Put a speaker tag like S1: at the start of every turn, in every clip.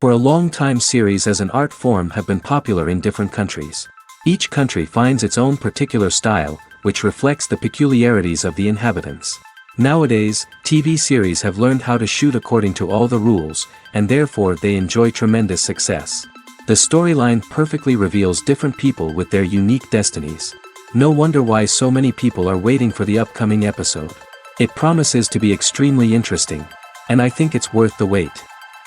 S1: For a long time, series as an art form have been popular in different countries. Each country finds its own particular style, which reflects the peculiarities of the inhabitants. Nowadays, TV series have learned how to shoot according to all the rules, and therefore they enjoy tremendous success. The storyline perfectly reveals different people with their unique destinies. No wonder why so many people are waiting for the upcoming episode. It promises to be extremely interesting, and I think it's worth the wait.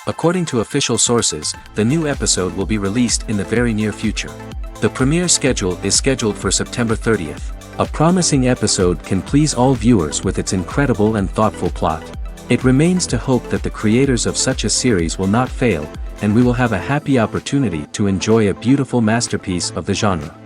S1: According to official sources, the new episode will be released in the very near future. The premiere schedule is scheduled for September 30th. A promising episode can please all viewers with its incredible and thoughtful plot. It remains to hope that the creators of such a series will not fail, and we will have a happy opportunity to enjoy a beautiful masterpiece of the genre.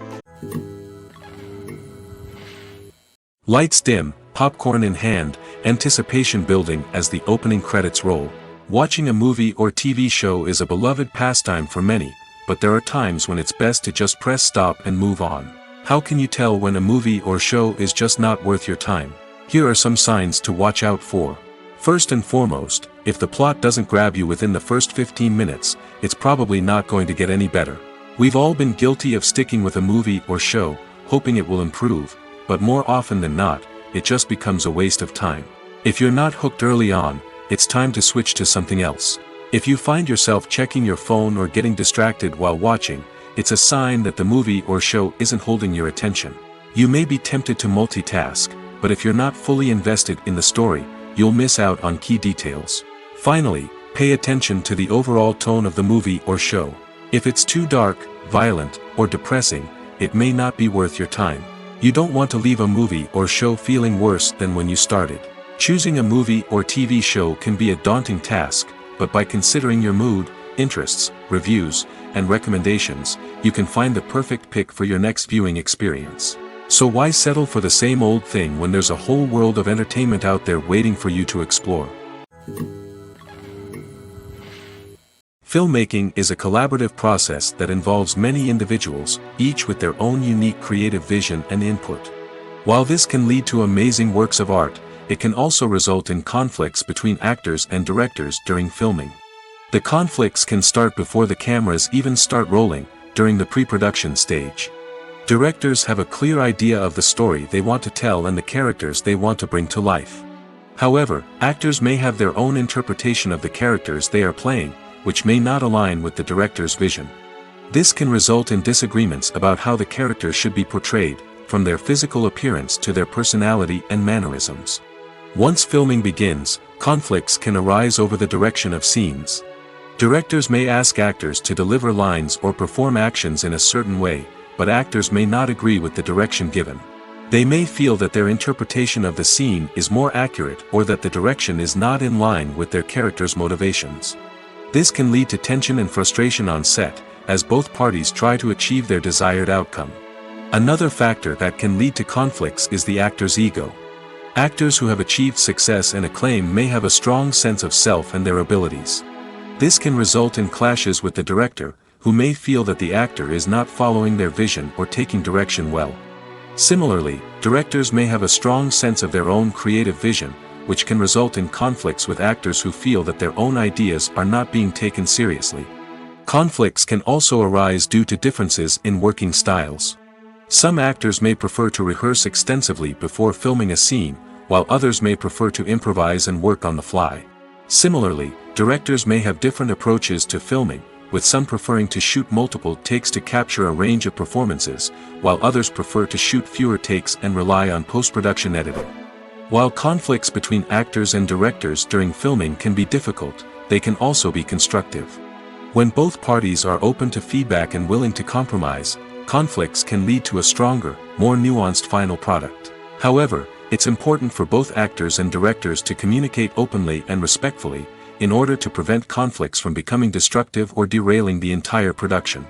S1: Lights dim, popcorn in hand, anticipation building as the opening credits roll. Watching a movie or TV show is a beloved pastime for many, but there are times when it's best to just press stop and move on. How can you tell when a movie or show is just not worth your time? Here are some signs to watch out for. First and foremost, if the plot doesn't grab you within the first 15 minutes, it's probably not going to get any better. We've all been guilty of sticking with a movie or show, hoping it will improve, but more often than not, it just becomes a waste of time. If you're not hooked early on, it's time to switch to something else. If you find yourself checking your phone or getting distracted while watching, it's a sign that the movie or show isn't holding your attention. You may be tempted to multitask, but if you're not fully invested in the story, you'll miss out on key details. Finally, pay attention to the overall tone of the movie or show. If it's too dark, violent, or depressing, it may not be worth your time. You don't want to leave a movie or show feeling worse than when you started. Choosing a movie or TV show can be a daunting task, but by considering your mood, interests, reviews, and recommendations, you can find the perfect pick for your next viewing experience. So why settle for the same old thing when there's a whole world of entertainment out there waiting for you to explore? Filmmaking is a collaborative process that involves many individuals, each with their own unique creative vision and input. While this can lead to amazing works of art, it can also result in conflicts between actors and directors during filming. The conflicts can start before the cameras even start rolling, during the pre-production stage. Directors have a clear idea of the story they want to tell and the characters they want to bring to life. However, actors may have their own interpretation of the characters they are playing, which may not align with the director's vision. This can result in disagreements about how the characters should be portrayed, from their physical appearance to their personality and mannerisms. Once filming begins, conflicts can arise over the direction of scenes. Directors may ask actors to deliver lines or perform actions in a certain way, but actors may not agree with the direction given. They may feel that their interpretation of the scene is more accurate or that the direction is not in line with their character's motivations. This can lead to tension and frustration on set, as both parties try to achieve their desired outcome. Another factor that can lead to conflicts is the actor's ego. Actors who have achieved success and acclaim may have a strong sense of self and their abilities. This can result in clashes with the director, who may feel that the actor is not following their vision or taking direction well. Similarly, directors may have a strong sense of their own creative vision, which can result in conflicts with actors who feel that their own ideas are not being taken seriously. Conflicts can also arise due to differences in working styles. Some actors may prefer to rehearse extensively before filming a scene, while others may prefer to improvise and work on the fly. Similarly, directors may have different approaches to filming, with some preferring to shoot multiple takes to capture a range of performances, while others prefer to shoot fewer takes and rely on post-production editing. While conflicts between actors and directors during filming can be difficult, they can also be constructive. When both parties are open to feedback and willing to compromise, conflicts can lead to a stronger, more nuanced final product. However, it's important for both actors and directors to communicate openly and respectfully, in order to prevent conflicts from becoming destructive or derailing the entire production.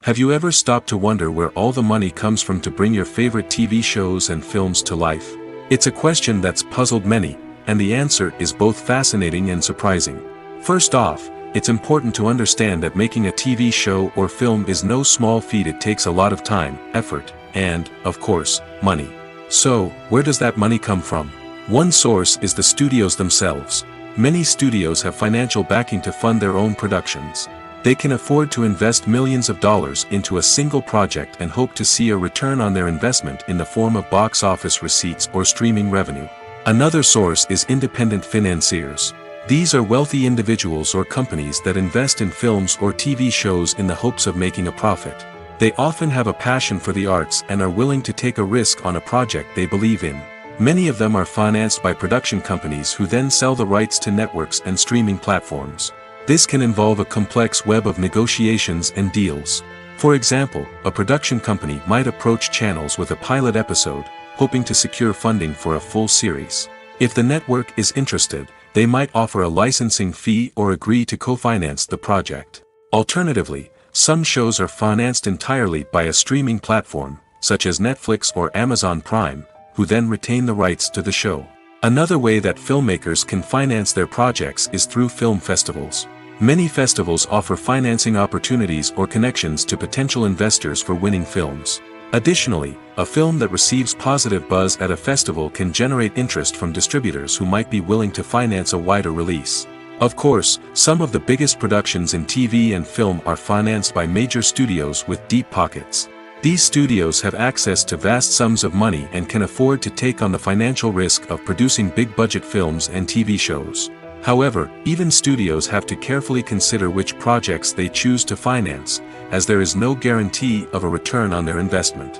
S1: Have you ever stopped to wonder where all the money comes from to bring your favorite TV shows and films to life? It's a question that's puzzled many, and the answer is both fascinating and surprising. First off, it's important to understand that making a TV show or film is no small feat. It takes a lot of time, effort, and, of course, money. So, where does that money come from? One source is the studios themselves. Many studios have financial backing to fund their own productions. They can afford to invest millions of dollars into a single project and hope to see a return on their investment in the form of box office receipts or streaming revenue. Another source is independent financiers. These are wealthy individuals or companies that invest in films or TV shows in the hopes of making a profit. They often have a passion for the arts and are willing to take a risk on a project they believe in. Many of them are financed by production companies who then sell the rights to networks and streaming platforms. This can involve a complex web of negotiations and deals. For example, a production company might approach channels with a pilot episode, hoping to secure funding for a full series. If the network is interested, they might offer a licensing fee or agree to co-finance the project. Alternatively, some shows are financed entirely by a streaming platform, such as Netflix or Amazon Prime, who then retain the rights to the show. Another way that filmmakers can finance their projects is through film festivals. Many festivals offer financing opportunities or connections to potential investors for winning films. Additionally, a film that receives positive buzz at a festival can generate interest from distributors who might be willing to finance a wider release. Of course, some of the biggest productions in TV and film are financed by major studios with deep pockets. These studios have access to vast sums of money and can afford to take on the financial risk of producing big-budget films and TV shows. However, even studios have to carefully consider which projects they choose to finance, as there is no guarantee of a return on their investment.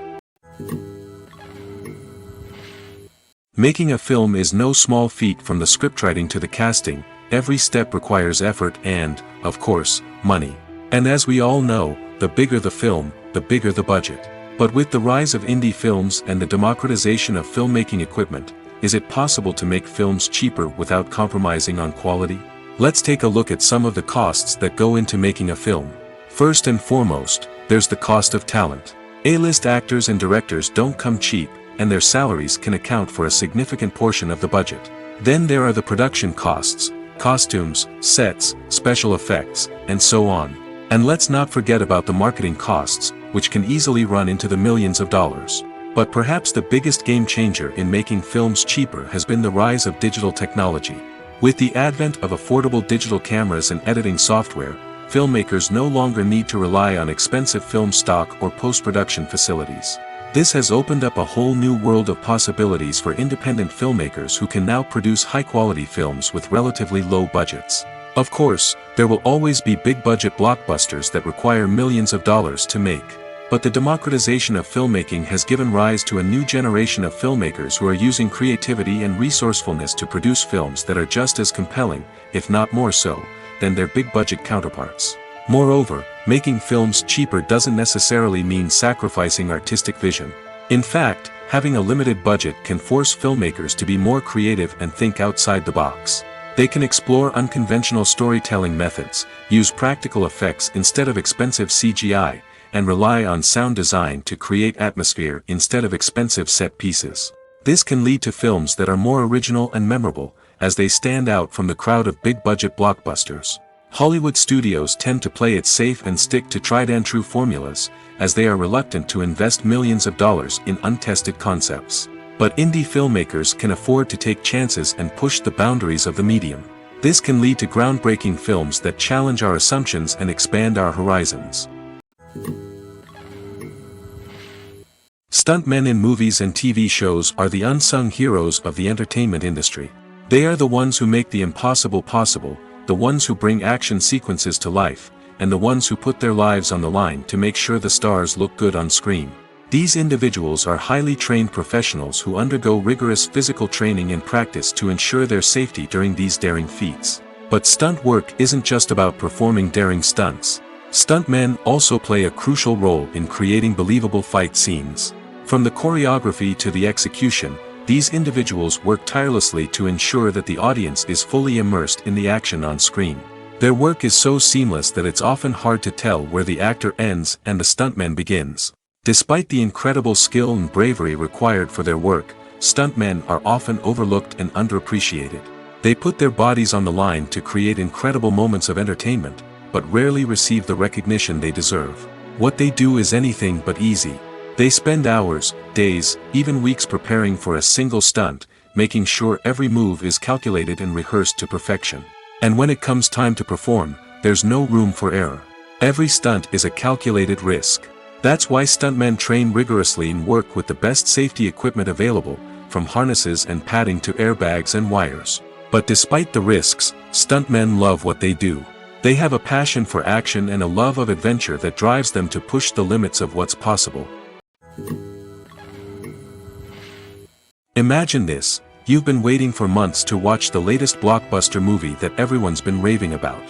S1: Making a film is no small feat. From the scriptwriting to the casting, every step requires effort and, of course, money. And as we all know, the bigger the film, the bigger the budget. But with the rise of indie films and the democratization of filmmaking equipment, is it possible to make films cheaper without compromising on quality? Let's take a look at some of the costs that go into making a film. First and foremost, there's the cost of talent. A-list actors and directors don't come cheap, and their salaries can account for a significant portion of the budget. Then there are the production costs, costumes, sets, special effects, and so on. And let's not forget about the marketing costs, which can easily run into the millions of dollars. But perhaps the biggest game changer in making films cheaper has been the rise of digital technology. With the advent of affordable digital cameras and editing software, filmmakers no longer need to rely on expensive film stock or post-production facilities. This has opened up a whole new world of possibilities for independent filmmakers who can now produce high-quality films with relatively low budgets. Of course, there will always be big-budget blockbusters that require millions of dollars to make. But the democratization of filmmaking has given rise to a new generation of filmmakers who are using creativity and resourcefulness to produce films that are just as compelling, if not more so, than their big-budget counterparts. Moreover, making films cheaper doesn't necessarily mean sacrificing artistic vision. In fact, having a limited budget can force filmmakers to be more creative and think outside the box. They can explore unconventional storytelling methods, use practical effects instead of expensive CGI, and rely on sound design to create atmosphere instead of expensive set pieces. This can lead to films that are more original and memorable, as they stand out from the crowd of big-budget blockbusters. Hollywood studios tend to play it safe and stick to tried-and-true formulas, as they are reluctant to invest millions of dollars in untested concepts. But indie filmmakers can afford to take chances and push the boundaries of the medium. This can lead to groundbreaking films that challenge our assumptions and expand our horizons. Stuntmen in movies and TV shows are the unsung heroes of the entertainment industry. They are the ones who make the impossible possible, the ones who bring action sequences to life, and the ones who put their lives on the line to make sure the stars look good on screen. These individuals are highly trained professionals who undergo rigorous physical training and practice to ensure their safety during these daring feats. But stunt work isn't just about performing daring stunts. Stuntmen also play a crucial role in creating believable fight scenes. From the choreography to the execution, these individuals work tirelessly to ensure that the audience is fully immersed in the action on screen. Their work is so seamless that it's often hard to tell where the actor ends and the stuntman begins. Despite the incredible skill and bravery required for their work, stuntmen are often overlooked and underappreciated. They put their bodies on the line to create incredible moments of entertainment, but rarely receive the recognition they deserve. What they do is anything but easy. They spend hours, days, even weeks preparing for a single stunt, making sure every move is calculated and rehearsed to perfection. And when it comes time to perform, there's no room for error. Every stunt is a calculated risk. That's why stuntmen train rigorously and work with the best safety equipment available, from harnesses and padding to airbags and wires. But despite the risks, stuntmen love what they do. They have a passion for action and a love of adventure that drives them to push the limits of what's possible. Imagine this: you've been waiting for months to watch the latest blockbuster movie that everyone's been raving about.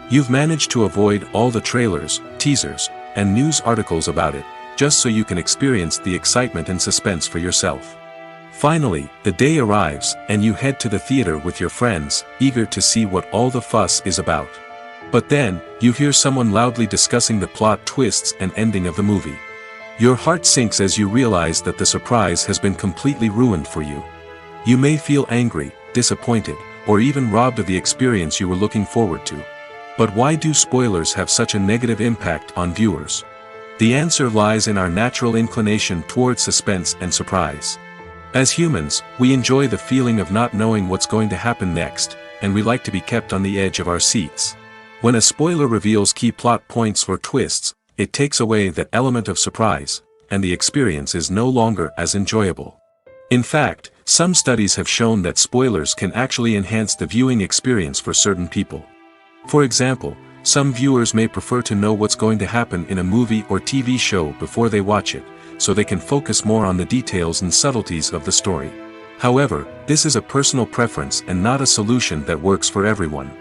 S1: You've managed to avoid all the trailers, teasers, and news articles about it, just so you can experience the excitement and suspense for yourself. Finally, the day arrives, and you head to the theater with your friends, eager to see what all the fuss is about. But then, you hear someone loudly discussing the plot twists and ending of the movie. Your heart sinks as you realize that the surprise has been completely ruined for you. You may feel angry, disappointed, or even robbed of the experience you were looking forward to. But why do spoilers have such a negative impact on viewers? The answer lies in our natural inclination toward suspense and surprise. As humans, we enjoy the feeling of not knowing what's going to happen next, and we like to be kept on the edge of our seats. When a spoiler reveals key plot points or twists, it takes away that element of surprise, and the experience is no longer as enjoyable. In fact, some studies have shown that spoilers can actually enhance the viewing experience for certain people. For example, some viewers may prefer to know what's going to happen in a movie or TV show before they watch it, so they can focus more on the details and subtleties of the story. However, this is a personal preference and not a solution that works for everyone.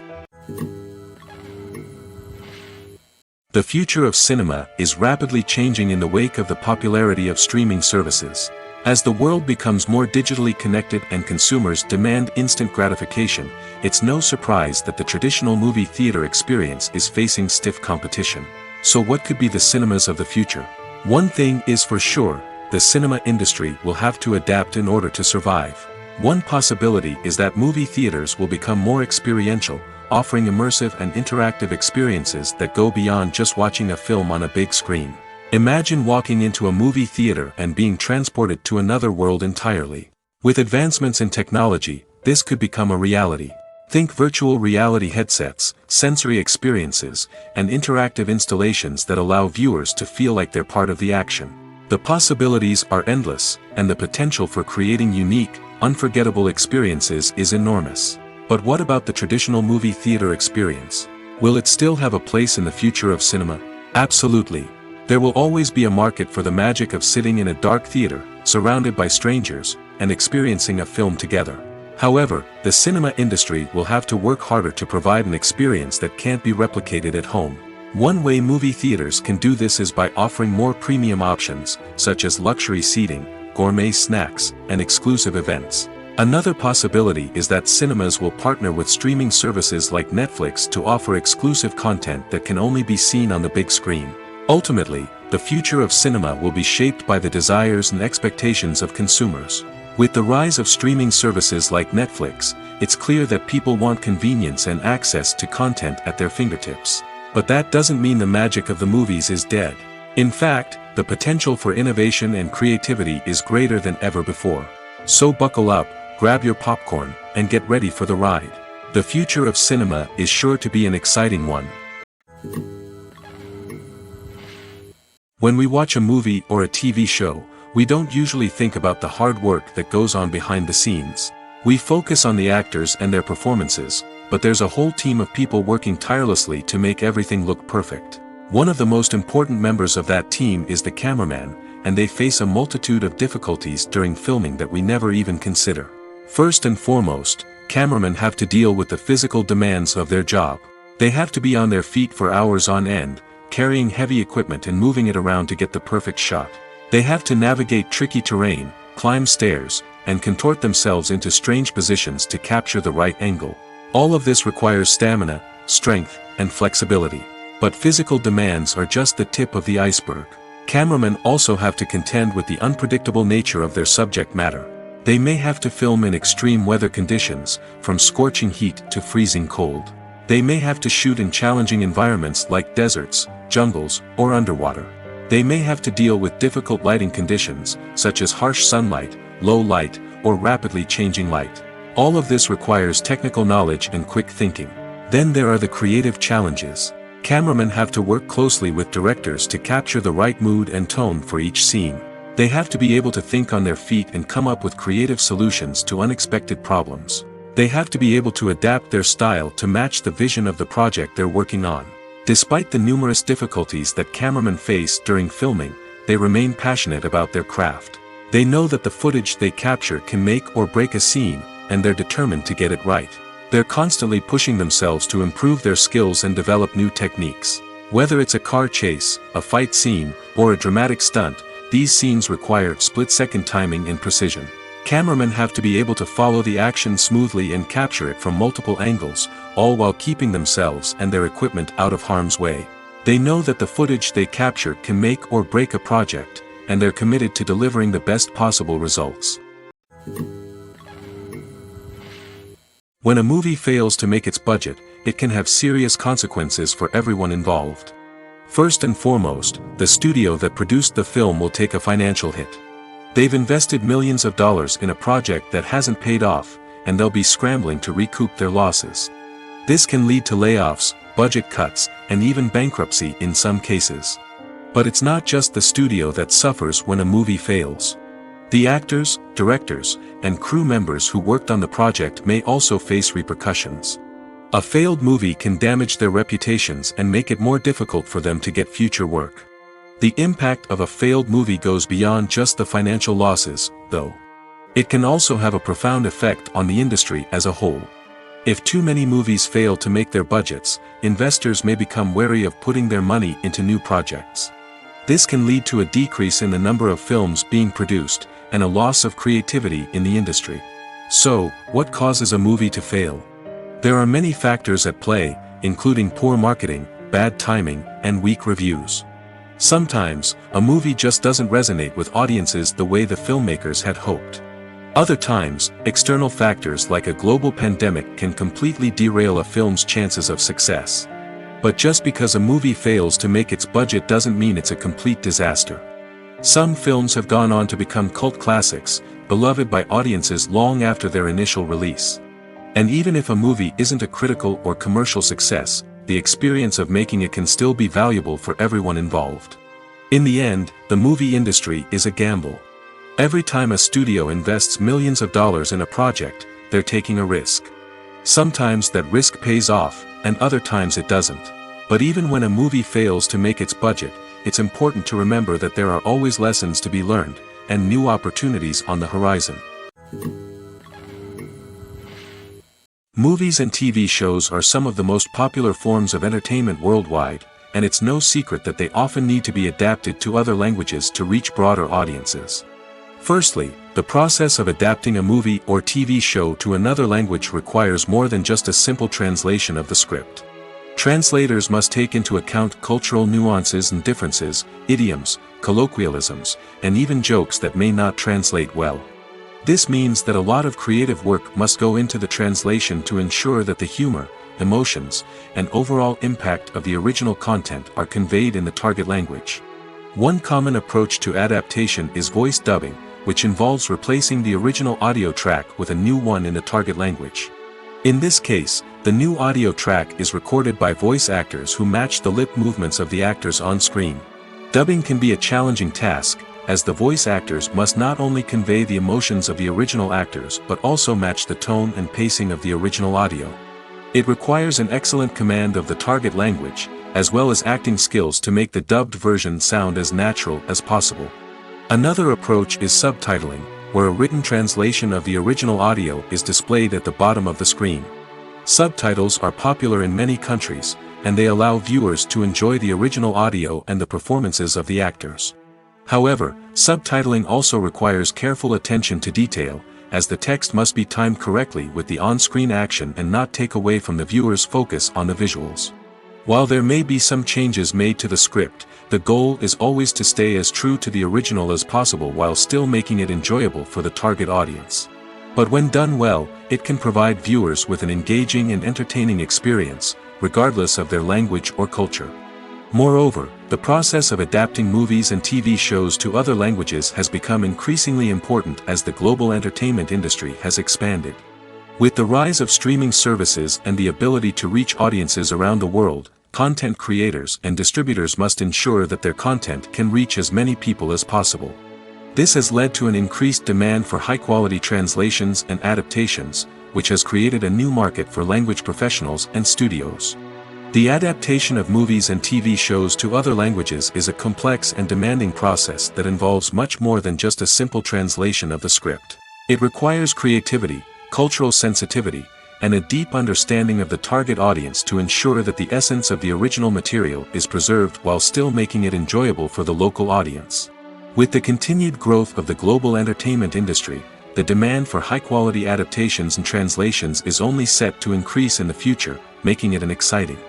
S1: The future of cinema is rapidly changing in the wake of the popularity of streaming services. As the world becomes more digitally connected and consumers demand instant gratification, it's no surprise that the traditional movie theater experience is facing stiff competition. So what could be the cinemas of the future? One thing is for sure: the cinema industry will have to adapt in order to survive. One possibility is that movie theaters will become more experiential, offering immersive and interactive experiences that go beyond just watching a film on a big screen. Imagine walking into a movie theater and being transported to another world entirely. With advancements in technology, this could become a reality. Think virtual reality headsets, sensory experiences, and interactive installations that allow viewers to feel like they're part of the action. The possibilities are endless, and the potential for creating unique, unforgettable experiences is enormous. But what about the traditional movie theater experience? Will it still have a place in the future of cinema? Absolutely. There will always be a market for the magic of sitting in a dark theater, surrounded by strangers, and experiencing a film together. However, the cinema industry will have to work harder to provide an experience that can't be replicated at home. One way movie theaters can do this is by offering more premium options, such as luxury seating, gourmet snacks, and exclusive events. Another possibility is that cinemas will partner with streaming services like Netflix to offer exclusive content that can only be seen on the big screen. Ultimately, the future of cinema will be shaped by the desires and expectations of consumers. With the rise of streaming services like Netflix, it's clear that people want convenience and access to content at their fingertips. But that doesn't mean the magic of the movies is dead. In fact, the potential for innovation and creativity is greater than ever before. So buckle up, grab your popcorn, and get ready for the ride. The future of cinema is sure to be an exciting one. When we watch a movie or a TV show, we don't usually think about the hard work that goes on behind the scenes. We focus on the actors and their performances, but there's a whole team of people working tirelessly to make everything look perfect. One of the most important members of that team is the cameraman, and they face a multitude of difficulties during filming that we never even consider. First and foremost, cameramen have to deal with the physical demands of their job. They have to be on their feet for hours on end, carrying heavy equipment and moving it around to get the perfect shot. They have to navigate tricky terrain, climb stairs, and contort themselves into strange positions to capture the right angle. All of this requires stamina, strength, and flexibility. But physical demands are just the tip of the iceberg. Cameramen also have to contend with the unpredictable nature of their subject matter. They may have to film in extreme weather conditions, from scorching heat to freezing cold. They may have to shoot in challenging environments like deserts, jungles, or underwater. They may have to deal with difficult lighting conditions, such as harsh sunlight, low light, or rapidly changing light. All of this requires technical knowledge and quick thinking. Then there are the creative challenges. Cameramen have to work closely with directors to capture the right mood and tone for each scene. They have to be able to think on their feet and come up with creative solutions to unexpected problems. They have to be able to adapt their style to match the vision of the project they're working on. Despite the numerous difficulties that cameramen face during filming, they remain passionate about their craft. They know that the footage they capture can make or break a scene, and they're determined to get it right. They're constantly pushing themselves to improve their skills and develop new techniques. Whether it's a car chase, a fight scene, or a dramatic stunt, these scenes require split-second timing and precision. Cameramen have to be able to follow the action smoothly and capture it from multiple angles, all while keeping themselves and their equipment out of harm's way. They know that the footage they capture can make or break a project, and they're committed to delivering the best possible results. When a movie fails to make its budget, it can have serious consequences for everyone involved. First and foremost, the studio that produced the film will take a financial hit. They've invested millions of dollars in a project that hasn't paid off, and they'll be scrambling to recoup their losses. This can lead to layoffs, budget cuts, and even bankruptcy in some cases. But it's not just the studio that suffers when a movie fails. The actors, directors, and crew members who worked on the project may also face repercussions. A failed movie can damage their reputations and make it more difficult for them to get future work. The impact of a failed movie goes beyond just the financial losses, though. It can also have a profound effect on the industry as a whole. If too many movies fail to make their budgets, investors may become wary of putting their money into new projects. This can lead to a decrease in the number of films being produced, and a loss of creativity in the industry. So, what causes a movie to fail? There are many factors at play, including poor marketing, bad timing, and weak reviews. Sometimes, a movie just doesn't resonate with audiences the way the filmmakers had hoped. Other times, external factors like a global pandemic can completely derail a film's chances of success. But just because a movie fails to make its budget doesn't mean it's a complete disaster. Some films have gone on to become cult classics, beloved by audiences long after their initial release. And even if a movie isn't a critical or commercial success, the experience of making it can still be valuable for everyone involved. In the end, the movie industry is a gamble. Every time a studio invests millions of dollars in a project, they're taking a risk. Sometimes that risk pays off, and other times it doesn't. But even when a movie fails to make its budget, it's important to remember that there are always lessons to be learned, and new opportunities on the horizon. Movies and TV shows are some of the most popular forms of entertainment worldwide, and it's no secret that they often need to be adapted to other languages to reach broader audiences. Firstly, the process of adapting a movie or TV show to another language requires more than just a simple translation of the script. Translators must take into account cultural nuances and differences, idioms, colloquialisms, and even jokes that may not translate well. This means that a lot of creative work must go into the translation to ensure that the humor, emotions, and overall impact of the original content are conveyed in the target language. One common approach to adaptation is voice dubbing, which involves replacing the original audio track with a new one in the target language. In this case, the new audio track is recorded by voice actors who match the lip movements of the actors on screen. Dubbing can be a challenging task, as the voice actors must not only convey the emotions of the original actors but also match the tone and pacing of the original audio. It requires an excellent command of the target language, as well as acting skills to make the dubbed version sound as natural as possible. Another approach is subtitling, where a written translation of the original audio is displayed at the bottom of the screen. Subtitles are popular in many countries, and they allow viewers to enjoy the original audio and the performances of the actors. However, subtitling also requires careful attention to detail, as the text must be timed correctly with the on-screen action and not take away from the viewer's focus on the visuals. While there may be some changes made to the script, the goal is always to stay as true to the original as possible while still making it enjoyable for the target audience. But when done well, it can provide viewers with an engaging and entertaining experience, regardless of their language or culture. Moreover, the process of adapting movies and TV shows to other languages has become increasingly important as the global entertainment industry has expanded. With the rise of streaming services and the ability to reach audiences around the world, content creators and distributors must ensure that their content can reach as many people as possible. This has led to an increased demand for high-quality translations and adaptations, which has created a new market for language professionals and studios. The adaptation of movies and TV shows to other languages is a complex and demanding process that involves much more than just a simple translation of the script. It requires creativity, cultural sensitivity, and a deep understanding of the target audience to ensure that the essence of the original material is preserved while still making it enjoyable for the local audience. With the continued growth of the global entertainment industry, the demand for high-quality adaptations and translations is only set to increase in the future, making it an exciting.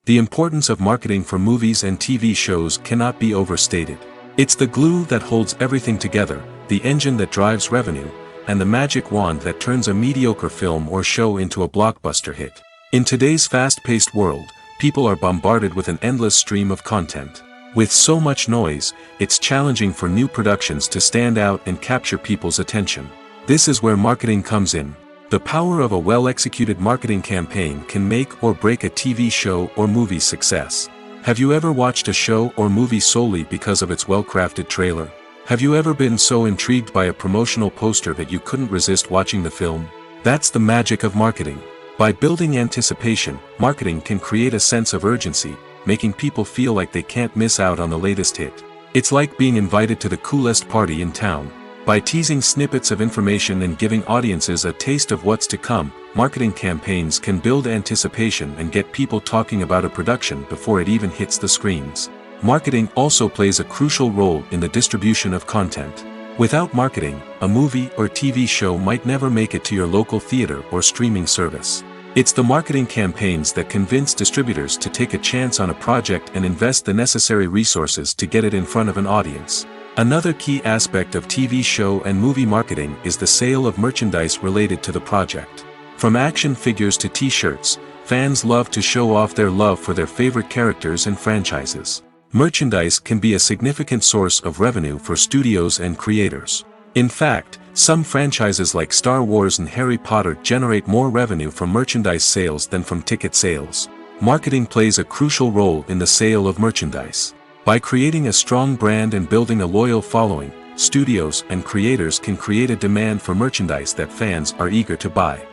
S1: The importance of marketing for movies and TV shows cannot be overstated. It's the glue that holds everything together, the engine that drives revenue, and the magic wand that turns a mediocre film or show into a blockbuster hit. In today's fast-paced world, people are bombarded with an endless stream of content. With so much noise, it's challenging for new productions to stand out and capture people's attention. This is where marketing comes in. The power of a well-executed marketing campaign can make or break a TV show or movie's success. Have you ever watched a show or movie solely because of its well-crafted trailer? Have you ever been so intrigued by a promotional poster that you couldn't resist watching the film? That's the magic of marketing. By building anticipation, marketing can create a sense of urgency, making people feel like they can't miss out on the latest hit. It's like being invited to the coolest party in town. By teasing snippets of information and giving audiences a taste of what's to come, marketing campaigns can build anticipation and get people talking about a production before it even hits the screens. Marketing also plays a crucial role in the distribution of content. Without marketing, a movie or TV show might never make it to your local theater or streaming service. It's the marketing campaigns that convince distributors to take a chance on a project and invest the necessary resources to get it in front of an audience. Another key aspect of TV show and movie marketing is the sale of merchandise related to the project. From action figures to t-shirts, fans love to show off their love for their favorite characters and franchises. Merchandise can be a significant source of revenue for studios and creators. In fact, some franchises like Star Wars and Harry Potter generate more revenue from merchandise sales than from ticket sales. Marketing plays a crucial role in the sale of merchandise. By creating a strong brand and building a loyal following, studios and creators can create a demand for merchandise that fans are eager to buy.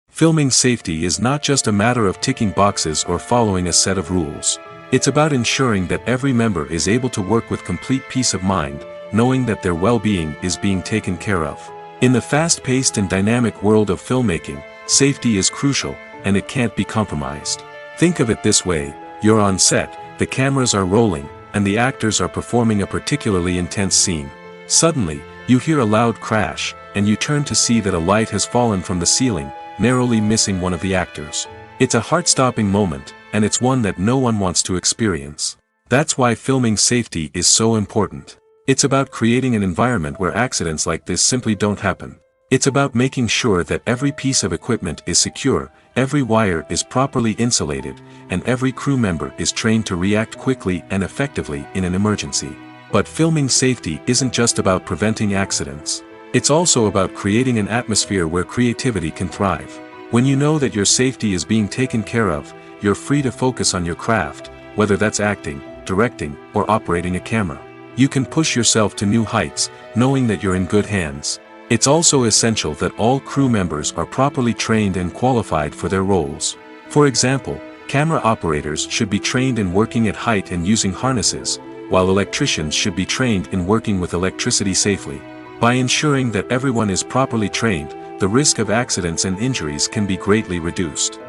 S1: Filming safety is not just a matter of ticking boxes or following a set of rules. It's about ensuring that every member is able to work with complete peace of mind, knowing that their well-being is being taken care of. In the fast-paced and dynamic world of filmmaking, safety is crucial, and it can't be compromised. Think of it this way: you're on set, the cameras are rolling, and the actors are performing a particularly intense scene. Suddenly, you hear a loud crash, and you turn to see that a light has fallen from the ceiling, narrowly missing one of the actors. It's a heart-stopping moment, and it's one that no one wants to experience. That's why filming safety is so important. It's about creating an environment where accidents like this simply don't happen. It's about making sure that every piece of equipment is secure, every wire is properly insulated, and every crew member is trained to react quickly and effectively in an emergency. But filming safety isn't just about preventing accidents. It's also about creating an atmosphere where creativity can thrive. When you know that your safety is being taken care of, you're free to focus on your craft, whether that's acting, directing, or operating a camera. You can push yourself to new heights, knowing that you're in good hands. It's also essential that all crew members are properly trained and qualified for their roles. For example, camera operators should be trained in working at height and using harnesses, while electricians should be trained in working with electricity safely. By ensuring that everyone is properly trained, the risk of accidents and injuries can be greatly reduced.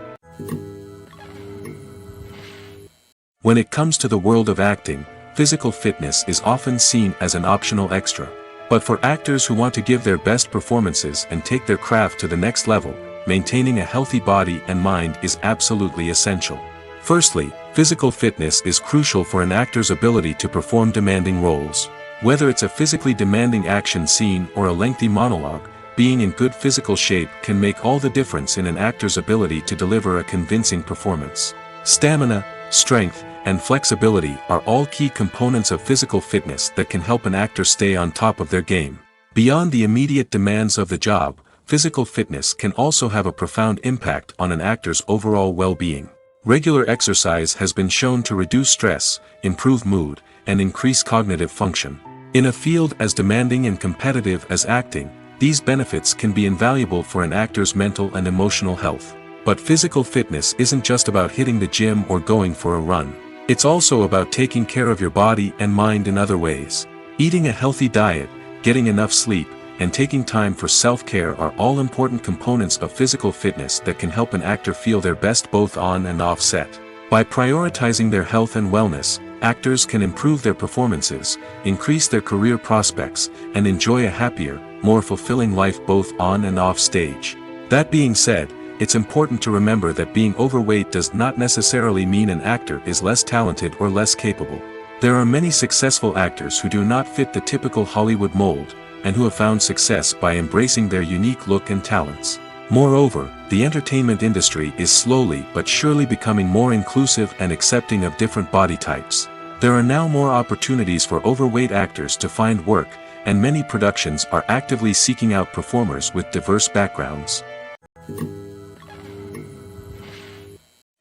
S1: When it comes to the world of acting, physical fitness is often seen as an optional extra. But for actors who want to give their best performances and take their craft to the next level, maintaining a healthy body and mind is absolutely essential. Firstly, physical fitness is crucial for an actor's ability to perform demanding roles. Whether it's a physically demanding action scene or a lengthy monologue, being in good physical shape can make all the difference in an actor's ability to deliver a convincing performance. Stamina, strength, and flexibility are all key components of physical fitness that can help an actor stay on top of their game. Beyond the immediate demands of the job, physical fitness can also have a profound impact on an actor's overall well-being. Regular exercise has been shown to reduce stress, improve mood, and increase cognitive function. In a field as demanding and competitive as acting, these benefits can be invaluable for an actor's mental and emotional health. But physical fitness isn't just about hitting the gym or going for a run. It's also about taking care of your body and mind in other ways. Eating a healthy diet, getting enough sleep, and taking time for self-care are all important components of physical fitness that can help an actor feel their best both on and off set. By prioritizing their health and wellness, actors can improve their performances, increase their career prospects, and enjoy a happier, more fulfilling life both on and off stage. That being said, it's important to remember that being overweight does not necessarily mean an actor is less talented or less capable. There are many successful actors who do not fit the typical Hollywood mold, and who have found success by embracing their unique look and talents. Moreover, the entertainment industry is slowly but surely becoming more inclusive and accepting of different body types. There are now more opportunities for overweight actors to find work, and many productions are actively seeking out performers with diverse backgrounds.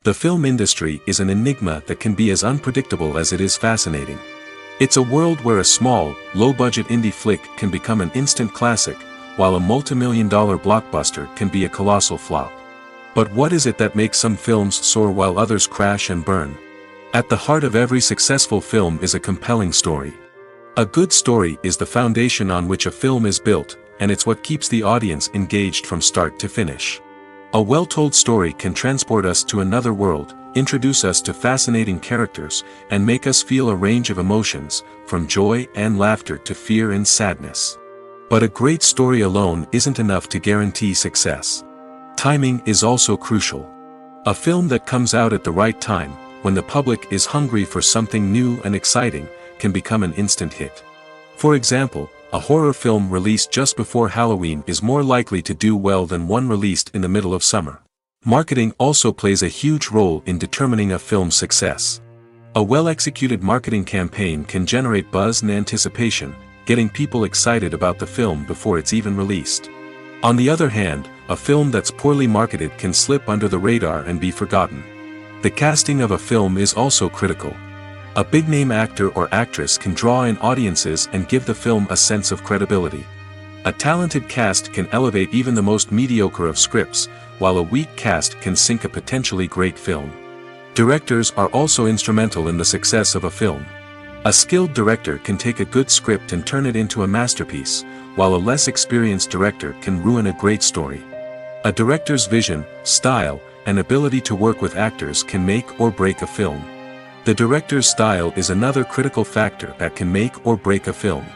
S1: The film industry is an enigma that can be as unpredictable as it is fascinating. It's a world where a small, low-budget indie flick can become an instant classic, while a multi-million-dollar blockbuster can be a colossal flop. But what is it that makes some films soar while others crash and burn? At the heart of every successful film is a compelling story. A good story is the foundation on which a film is built, and it's what keeps the audience engaged from start to finish. A well-told story can transport us to another world, introduce us to fascinating characters, and make us feel a range of emotions, from joy and laughter to fear and sadness. But a great story alone isn't enough to guarantee success. Timing is also crucial. A film that comes out at the right time, when the public is hungry for something new and exciting, can become an instant hit. For example, a horror film released just before Halloween is more likely to do well than one released in the middle of summer. Marketing also plays a huge role in determining a film's success. A well-executed marketing campaign can generate buzz and anticipation, getting people excited about the film before it's even released. On the other hand, a film that's poorly marketed can slip under the radar and be forgotten. The casting of a film is also critical. A big-name actor or actress can draw in audiences and give the film a sense of credibility. A talented cast can elevate even the most mediocre of scripts, while a weak cast can sink a potentially great film. Directors are also instrumental in the success of a film. A skilled director can take a good script and turn it into a masterpiece, while a less experienced director can ruin a great story. A director's vision, style, and ability to work with actors can make or break a film. The director's style is another critical factor that can make or break a film.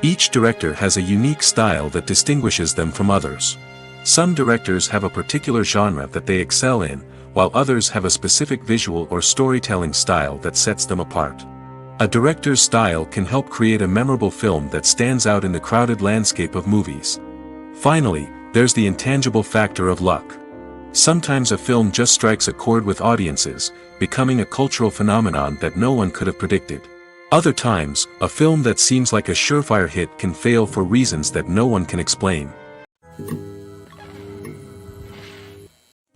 S1: Each director has a unique style that distinguishes them from others. Some directors have a particular genre that they excel in, while others have a specific visual or storytelling style that sets them apart. A director's style can help create a memorable film that stands out in the crowded landscape of movies. Finally, there's the intangible factor of luck. Sometimes a film just strikes a chord with audiences, becoming a cultural phenomenon that no one could have predicted. Other times, a film that seems like a surefire hit can fail for reasons that no one can explain.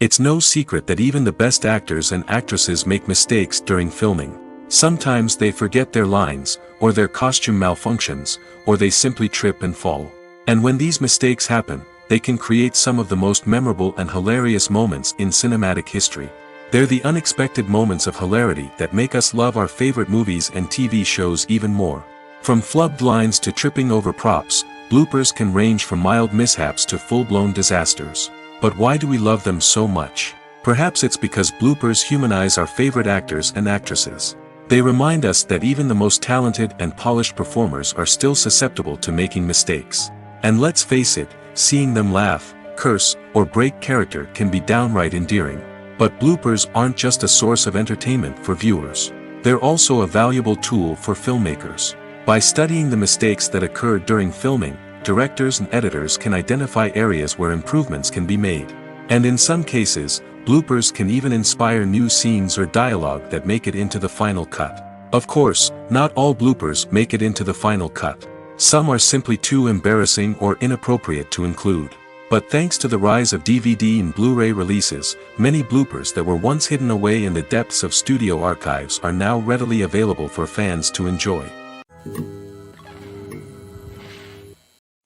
S1: It's no secret that even the best actors and actresses make mistakes during filming. Sometimes they forget their lines, or their costume malfunctions, or they simply trip and fall. And when these mistakes happen, they can create some of the most memorable and hilarious moments in cinematic history. They're the unexpected moments of hilarity that make us love our favorite movies and TV shows even more. From flubbed lines to tripping over props, bloopers can range from mild mishaps to full-blown disasters. But why do we love them so much? Perhaps it's because bloopers humanize our favorite actors and actresses. They remind us that even the most talented and polished performers are still susceptible to making mistakes. And let's face it, seeing them laugh, curse, or break character can be downright endearing. But bloopers aren't just a source of entertainment for viewers. They're also a valuable tool for filmmakers. By studying the mistakes that occurred during filming, directors and editors can identify areas where improvements can be made. And in some cases, bloopers can even inspire new scenes or dialogue that make it into the final cut. Of course, not all bloopers make it into the final cut. Some are simply too embarrassing or inappropriate to include. But thanks to the rise of DVD and Blu-ray releases, many bloopers that were once hidden away in the depths of studio archives are now readily available for fans to enjoy.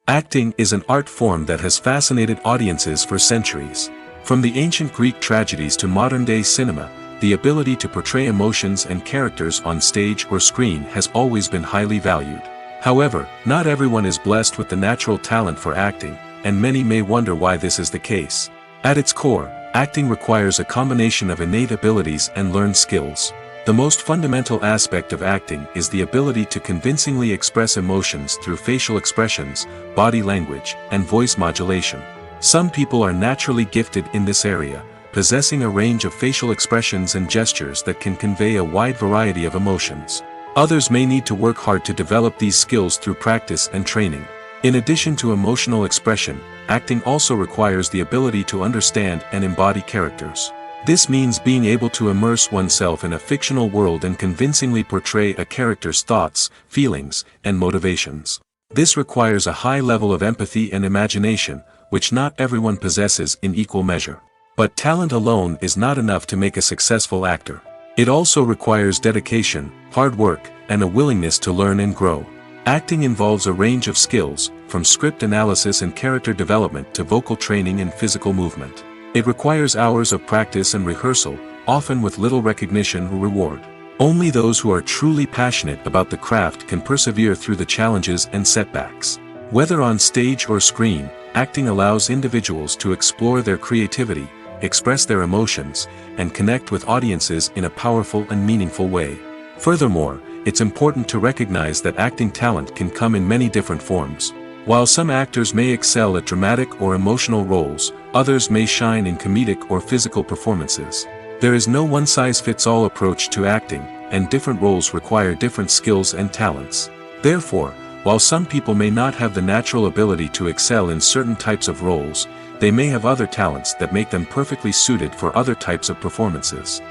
S1: Acting is an art form that has fascinated audiences for centuries. From the ancient Greek tragedies to modern-day cinema, the ability to portray emotions and characters on stage or screen has always been highly valued. However, not everyone is blessed with the natural talent for acting, and many may wonder why this is the case. At its core, acting requires a combination of innate abilities and learned skills. The most fundamental aspect of acting is the ability to convincingly express emotions through facial expressions, body language, and voice modulation. Some people are naturally gifted in this area, possessing a range of facial expressions and gestures that can convey a wide variety of emotions. Others may need to work hard to develop these skills through practice and training. In addition to emotional expression, acting also requires the ability to understand and embody characters. This means being able to immerse oneself in a fictional world and convincingly portray a character's thoughts, feelings, and motivations. This requires a high level of empathy and imagination, which not everyone possesses in equal measure. But talent alone is not enough to make a successful actor. It also requires dedication, hard work, and a willingness to learn and grow. Acting involves a range of skills, from script analysis and character development to vocal training and physical movement. It requires hours of practice and rehearsal, often with little recognition or reward. Only those who are truly passionate about the craft can persevere through the challenges and setbacks. Whether on stage or screen, acting allows individuals to explore their creativity, express their emotions, and connect with audiences in a powerful and meaningful way. Furthermore, it's important to recognize that acting talent can come in many different forms. While some actors may excel at dramatic or emotional roles, others may shine in comedic or physical performances. There is no one-size-fits-all approach to acting, and different roles require different skills and talents. Therefore, while some people may not have the natural ability to excel in certain types of roles, they may have other talents that make them perfectly suited for other types of performances.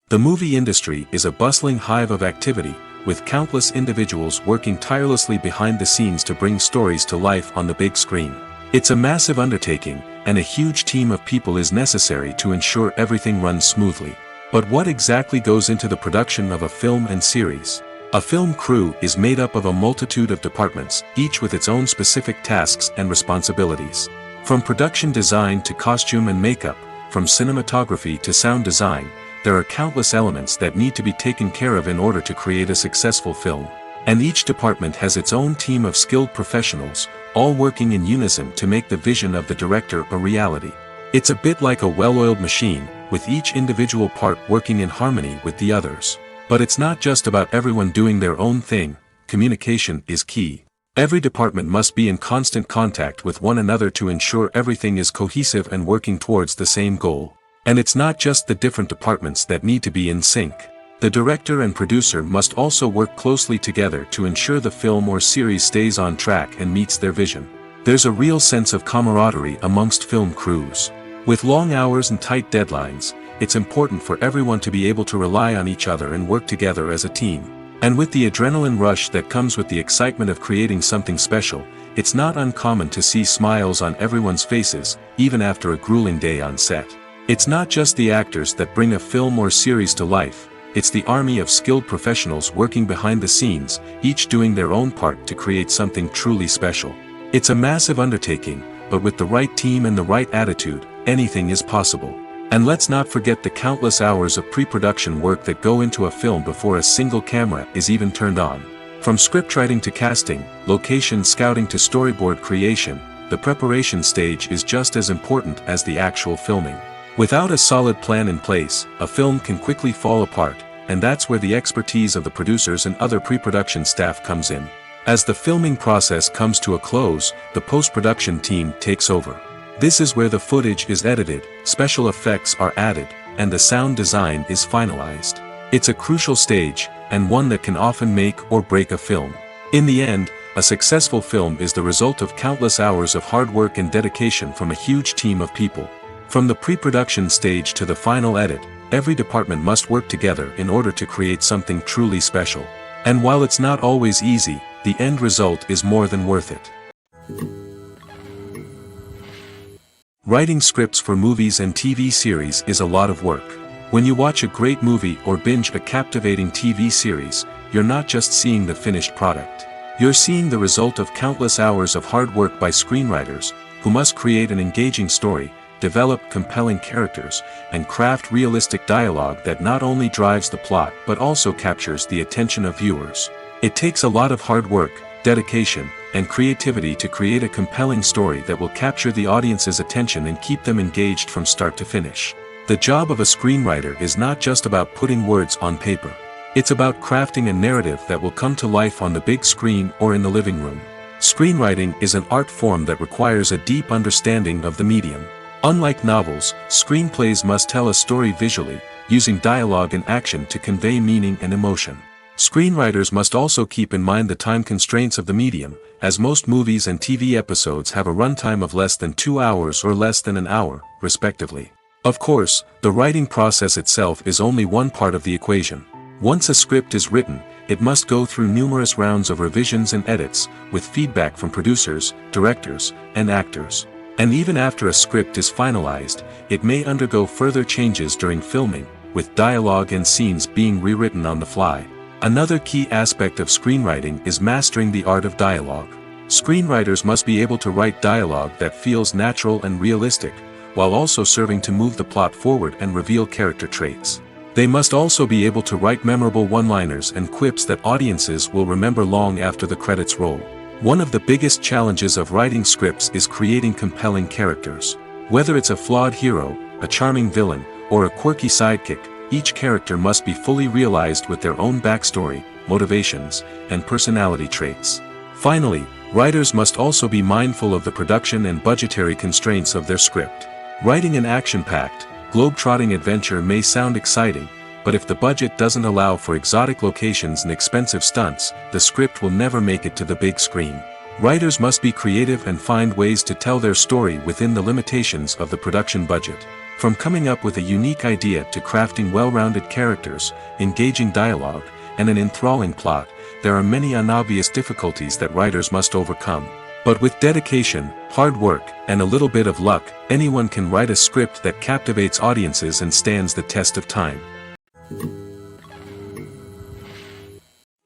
S1: The movie industry is a bustling hive of activity, with countless individuals working tirelessly behind the scenes to bring stories to life on the big screen. It's a massive undertaking, and a huge team of people is necessary to ensure everything runs smoothly. But what exactly goes into the production of a film and series? A film crew is made up of a multitude of departments, each with its own specific tasks and responsibilities. From production design to costume and makeup, from cinematography to sound design, there are countless elements that need to be taken care of in order to create a successful film. And each department has its own team of skilled professionals, all working in unison to make the vision of the director a reality. It's a bit like a well-oiled machine, with each individual part working in harmony with the others. But it's not just about everyone doing their own thing. Communication is key. Every department must be in constant contact with one another to ensure everything is cohesive and working towards the same goal. And it's not just the different departments that need to be in sync. The director and producer must also work closely together to ensure the film or series stays on track and meets their vision. There's a real sense of camaraderie amongst film crews. With long hours and tight deadlines, it's important for everyone to be able to rely on each other and work together as a team. And with the adrenaline rush that comes with the excitement of creating something special, it's not uncommon to see smiles on everyone's faces, even after a grueling day on set. It's not just the actors that bring a film or series to life, it's the army of skilled professionals working behind the scenes, each doing their own part to create something truly special. It's a massive undertaking, but with the right team and the right attitude, anything is possible. And let's not forget the countless hours of pre-production work that go into a film before a single camera is even turned on. From scriptwriting to casting, location scouting to storyboard creation, the preparation stage is just as important as the actual filming. Without a solid plan in place, a film can quickly fall apart, and that's where the expertise of the producers and other pre-production staff comes in. As the filming process comes to a close, the post-production team takes over. This is where the footage is edited, special effects are added, and the sound design is finalized. It's a crucial stage, and one that can often make or break a film. In the end, a successful film is the result of countless hours of hard work and dedication from a huge team of people. From the pre-production stage to the final edit, every department must work together in order to create something truly special. And while it's not always easy, the end result is more than worth it. Writing scripts for movies and TV series is a lot of work. When you watch a great movie or binge a captivating TV series, you're not just seeing the finished product. You're seeing the result of countless hours of hard work by screenwriters, who must create an engaging story, develop compelling characters, and craft realistic dialogue that not only drives the plot but also captures the attention of viewers. It takes a lot of hard work, dedication, and creativity to create a compelling story that will capture the audience's attention and keep them engaged from start to finish. The job of a screenwriter is not just about putting words on paper. It's about crafting a narrative that will come to life on the big screen or in the living room. Screenwriting is an art form that requires a deep understanding of the medium. Unlike novels, screenplays must tell a story visually, using dialogue and action to convey meaning and emotion. Screenwriters must also keep in mind the time constraints of the medium, as most movies and TV episodes have a runtime of less than 2 hours or less than an hour, respectively. Of course, the writing process itself is only one part of the equation. Once a script is written, it must go through numerous rounds of revisions and edits, with feedback from producers, directors, and actors. And even after a script is finalized, it may undergo further changes during filming, with dialogue and scenes being rewritten on the fly. Another key aspect of screenwriting is mastering the art of dialogue. Screenwriters must be able to write dialogue that feels natural and realistic, while also serving to move the plot forward and reveal character traits. They must also be able to write memorable one-liners and quips that audiences will remember long after the credits roll. One of the biggest challenges of writing scripts is creating compelling characters. Whether it's a flawed hero, a charming villain, or a quirky sidekick, each character must be fully realized with their own backstory, motivations, and personality traits. Finally, writers must also be mindful of the production and budgetary constraints of their script. Writing an action-packed, globe-trotting adventure may sound exciting, but if the budget doesn't allow for exotic locations and expensive stunts, the script will never make it to the big screen. Writers must be creative and find ways to tell their story within the limitations of the production budget. From coming up with a unique idea to crafting well-rounded characters, engaging dialogue, and an enthralling plot, there are many unobvious difficulties that writers must overcome. But with dedication, hard work, and a little bit of luck, anyone can write a script that captivates audiences and stands the test of time.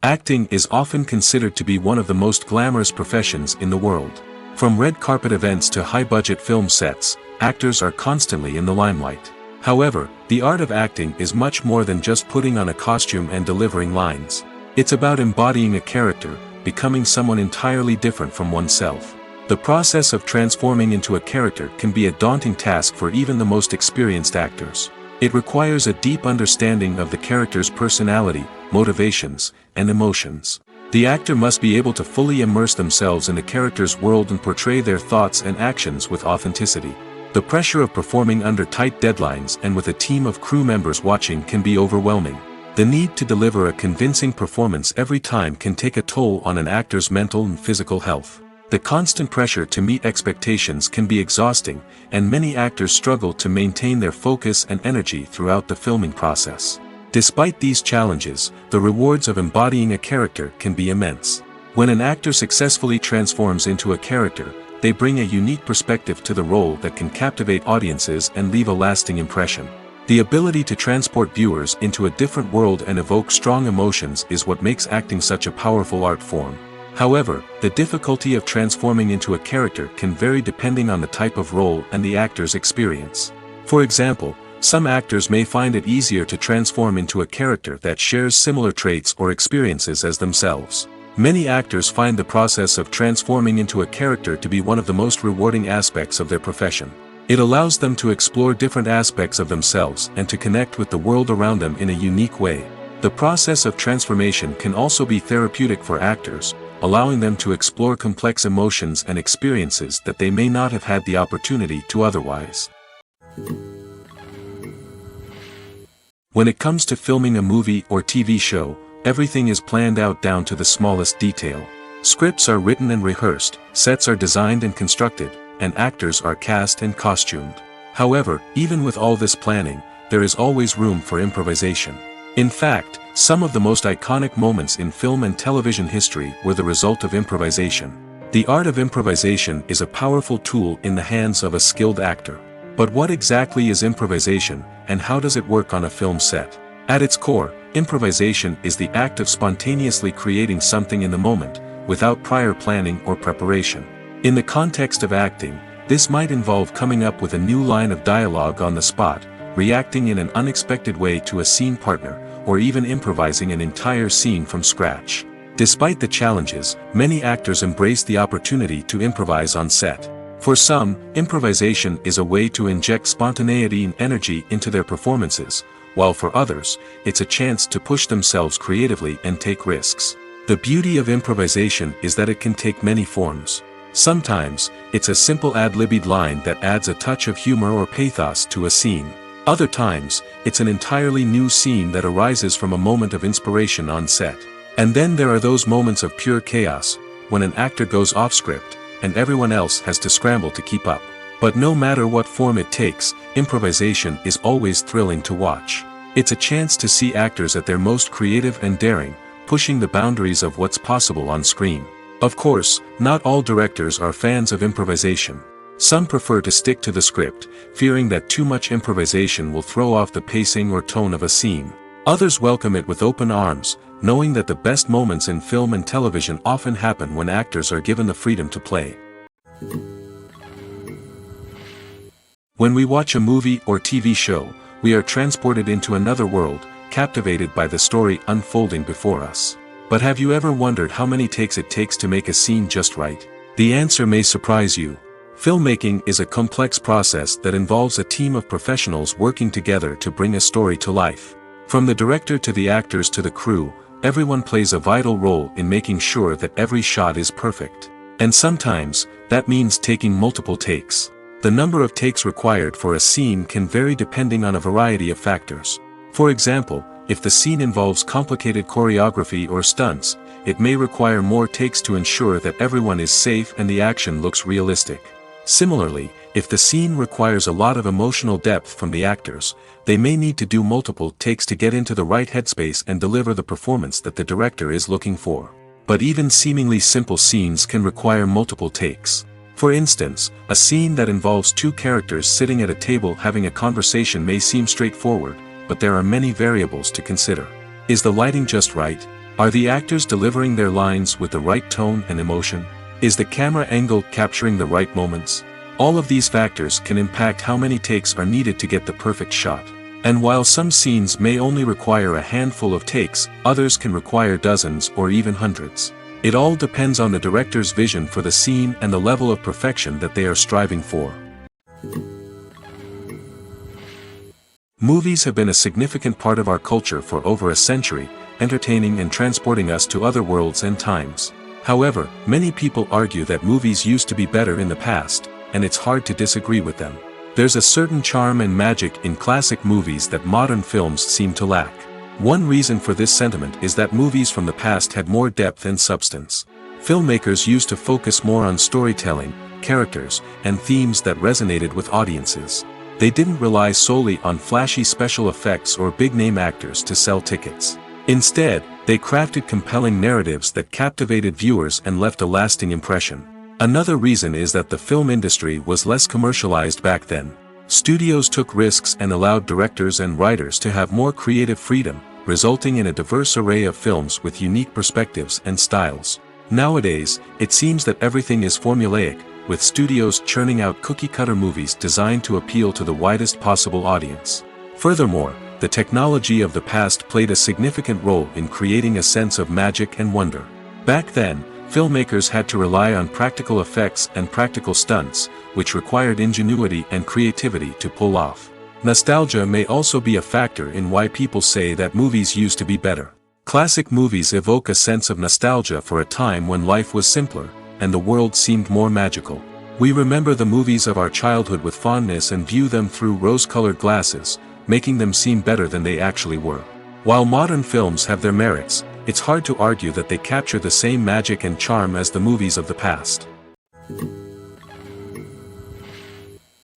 S1: Acting is often considered to be one of the most glamorous professions in the world. From red carpet events to high-budget film sets, actors are constantly in the limelight. However, the art of acting is much more than just putting on a costume and delivering lines. It's about embodying a character, becoming someone entirely different from oneself. The process of transforming into a character can be a daunting task for even the most experienced actors. It requires a deep understanding of the character's personality, motivations, and emotions. The actor must be able to fully immerse themselves in the character's world and portray their thoughts and actions with authenticity. The pressure of performing under tight deadlines and with a team of crew members watching can be overwhelming. The need to deliver a convincing performance every time can take a toll on an actor's mental and physical health. The constant pressure to meet expectations can be exhausting, and many actors struggle to maintain their focus and energy throughout the filming process. Despite these challenges, the rewards of embodying a character can be immense. When an actor successfully transforms into a character, they bring a unique perspective to the role that can captivate audiences and leave a lasting impression. The ability to transport viewers into a different world and evoke strong emotions is what makes acting such a powerful art form. However, the difficulty of transforming into a character can vary depending on the type of role and the actor's experience. For example, some actors may find it easier to transform into a character that shares similar traits or experiences as themselves. Many actors find the process of transforming into a character to be one of the most rewarding aspects of their profession. It allows them to explore different aspects of themselves and to connect with the world around them in a unique way. The process of transformation can also be therapeutic for actors, allowing them to explore complex emotions and experiences that they may not have had the opportunity to otherwise. When it comes to filming a movie or TV show, everything is planned out down to the smallest detail. Scripts are written and rehearsed, sets are designed and constructed, and actors are cast and costumed. However, even with all this planning, there is always room for improvisation. In fact, some of the most iconic moments in film and television history were the result of improvisation. The art of improvisation is a powerful tool in the hands of a skilled actor. But what exactly is improvisation, and how does it work on a film set? At its core, improvisation is the act of spontaneously creating something in the moment, without prior planning or preparation. In the context of acting, this might involve coming up with a new line of dialogue on the spot, reacting in an unexpected way to a scene partner, or even improvising an entire scene from scratch. Despite the challenges, many actors embrace the opportunity to improvise on set. For some, improvisation is a way to inject spontaneity and energy into their performances, while for others, it's a chance to push themselves creatively and take risks. The beauty of improvisation is that it can take many forms. Sometimes, it's a simple ad-libbed line that adds a touch of humor or pathos to a scene. Other times, it's an entirely new scene that arises from a moment of inspiration on set. And then there are those moments of pure chaos, when an actor goes off script, and everyone else has to scramble to keep up. But no matter what form it takes, improvisation is always thrilling to watch. It's a chance to see actors at their most creative and daring, pushing the boundaries of what's possible on screen. Of course, not all directors are fans of improvisation. Some prefer to stick to the script, fearing that too much improvisation will throw off the pacing or tone of a scene. Others welcome it with open arms, knowing that the best moments in film and television often happen when actors are given the freedom to play. When we watch a movie or TV show, we are transported into another world, captivated by the story unfolding before us. But have you ever wondered how many takes it takes to make a scene just right? The answer may surprise you. Filmmaking is a complex process that involves a team of professionals working together to bring a story to life. From the director to the actors to the crew, everyone plays a vital role in making sure that every shot is perfect. And sometimes, that means taking multiple takes. The number of takes required for a scene can vary depending on a variety of factors. For example, if the scene involves complicated choreography or stunts, it may require more takes to ensure that everyone is safe and the action looks realistic. Similarly, if the scene requires a lot of emotional depth from the actors, they may need to do multiple takes to get into the right headspace and deliver the performance that the director is looking for. But even seemingly simple scenes can require multiple takes. For instance, a scene that involves two characters sitting at a table having a conversation may seem straightforward, but there are many variables to consider. Is the lighting just right? Are the actors delivering their lines with the right tone and emotion? Is the camera angle capturing the right moments? All of these factors can impact how many takes are needed to get the perfect shot. And while some scenes may only require a handful of takes, others can require dozens or even hundreds. It all depends on the director's vision for the scene and the level of perfection that they are striving for. Movies have been a significant part of our culture for over a century, entertaining and transporting us to other worlds and times. However, many people argue that movies used to be better in the past, and it's hard to disagree with them. There's a certain charm and magic in classic movies that modern films seem to lack. One reason for this sentiment is that movies from the past had more depth and substance. Filmmakers used to focus more on storytelling, characters, and themes that resonated with audiences. They didn't rely solely on flashy special effects or big-name actors to sell tickets. Instead, they crafted compelling narratives that captivated viewers and left a lasting impression. Another reason is that the film industry was less commercialized back then. Studios took risks and allowed directors and writers to have more creative freedom, resulting in a diverse array of films with unique perspectives and styles. Nowadays, it seems that everything is formulaic, with studios churning out cookie-cutter movies designed to appeal to the widest possible audience. Furthermore, the technology of the past played a significant role in creating a sense of magic and wonder. Back then, filmmakers had to rely on practical effects and practical stunts, which required ingenuity and creativity to pull off. Nostalgia may also be a factor in why people say that movies used to be better. Classic movies evoke a sense of nostalgia for a time when life was simpler, and the world seemed more magical. We remember the movies of our childhood with fondness and view them through rose-colored glasses, making them seem better than they actually were. While modern films have their merits, it's hard to argue that they capture the same magic and charm as the movies of the past.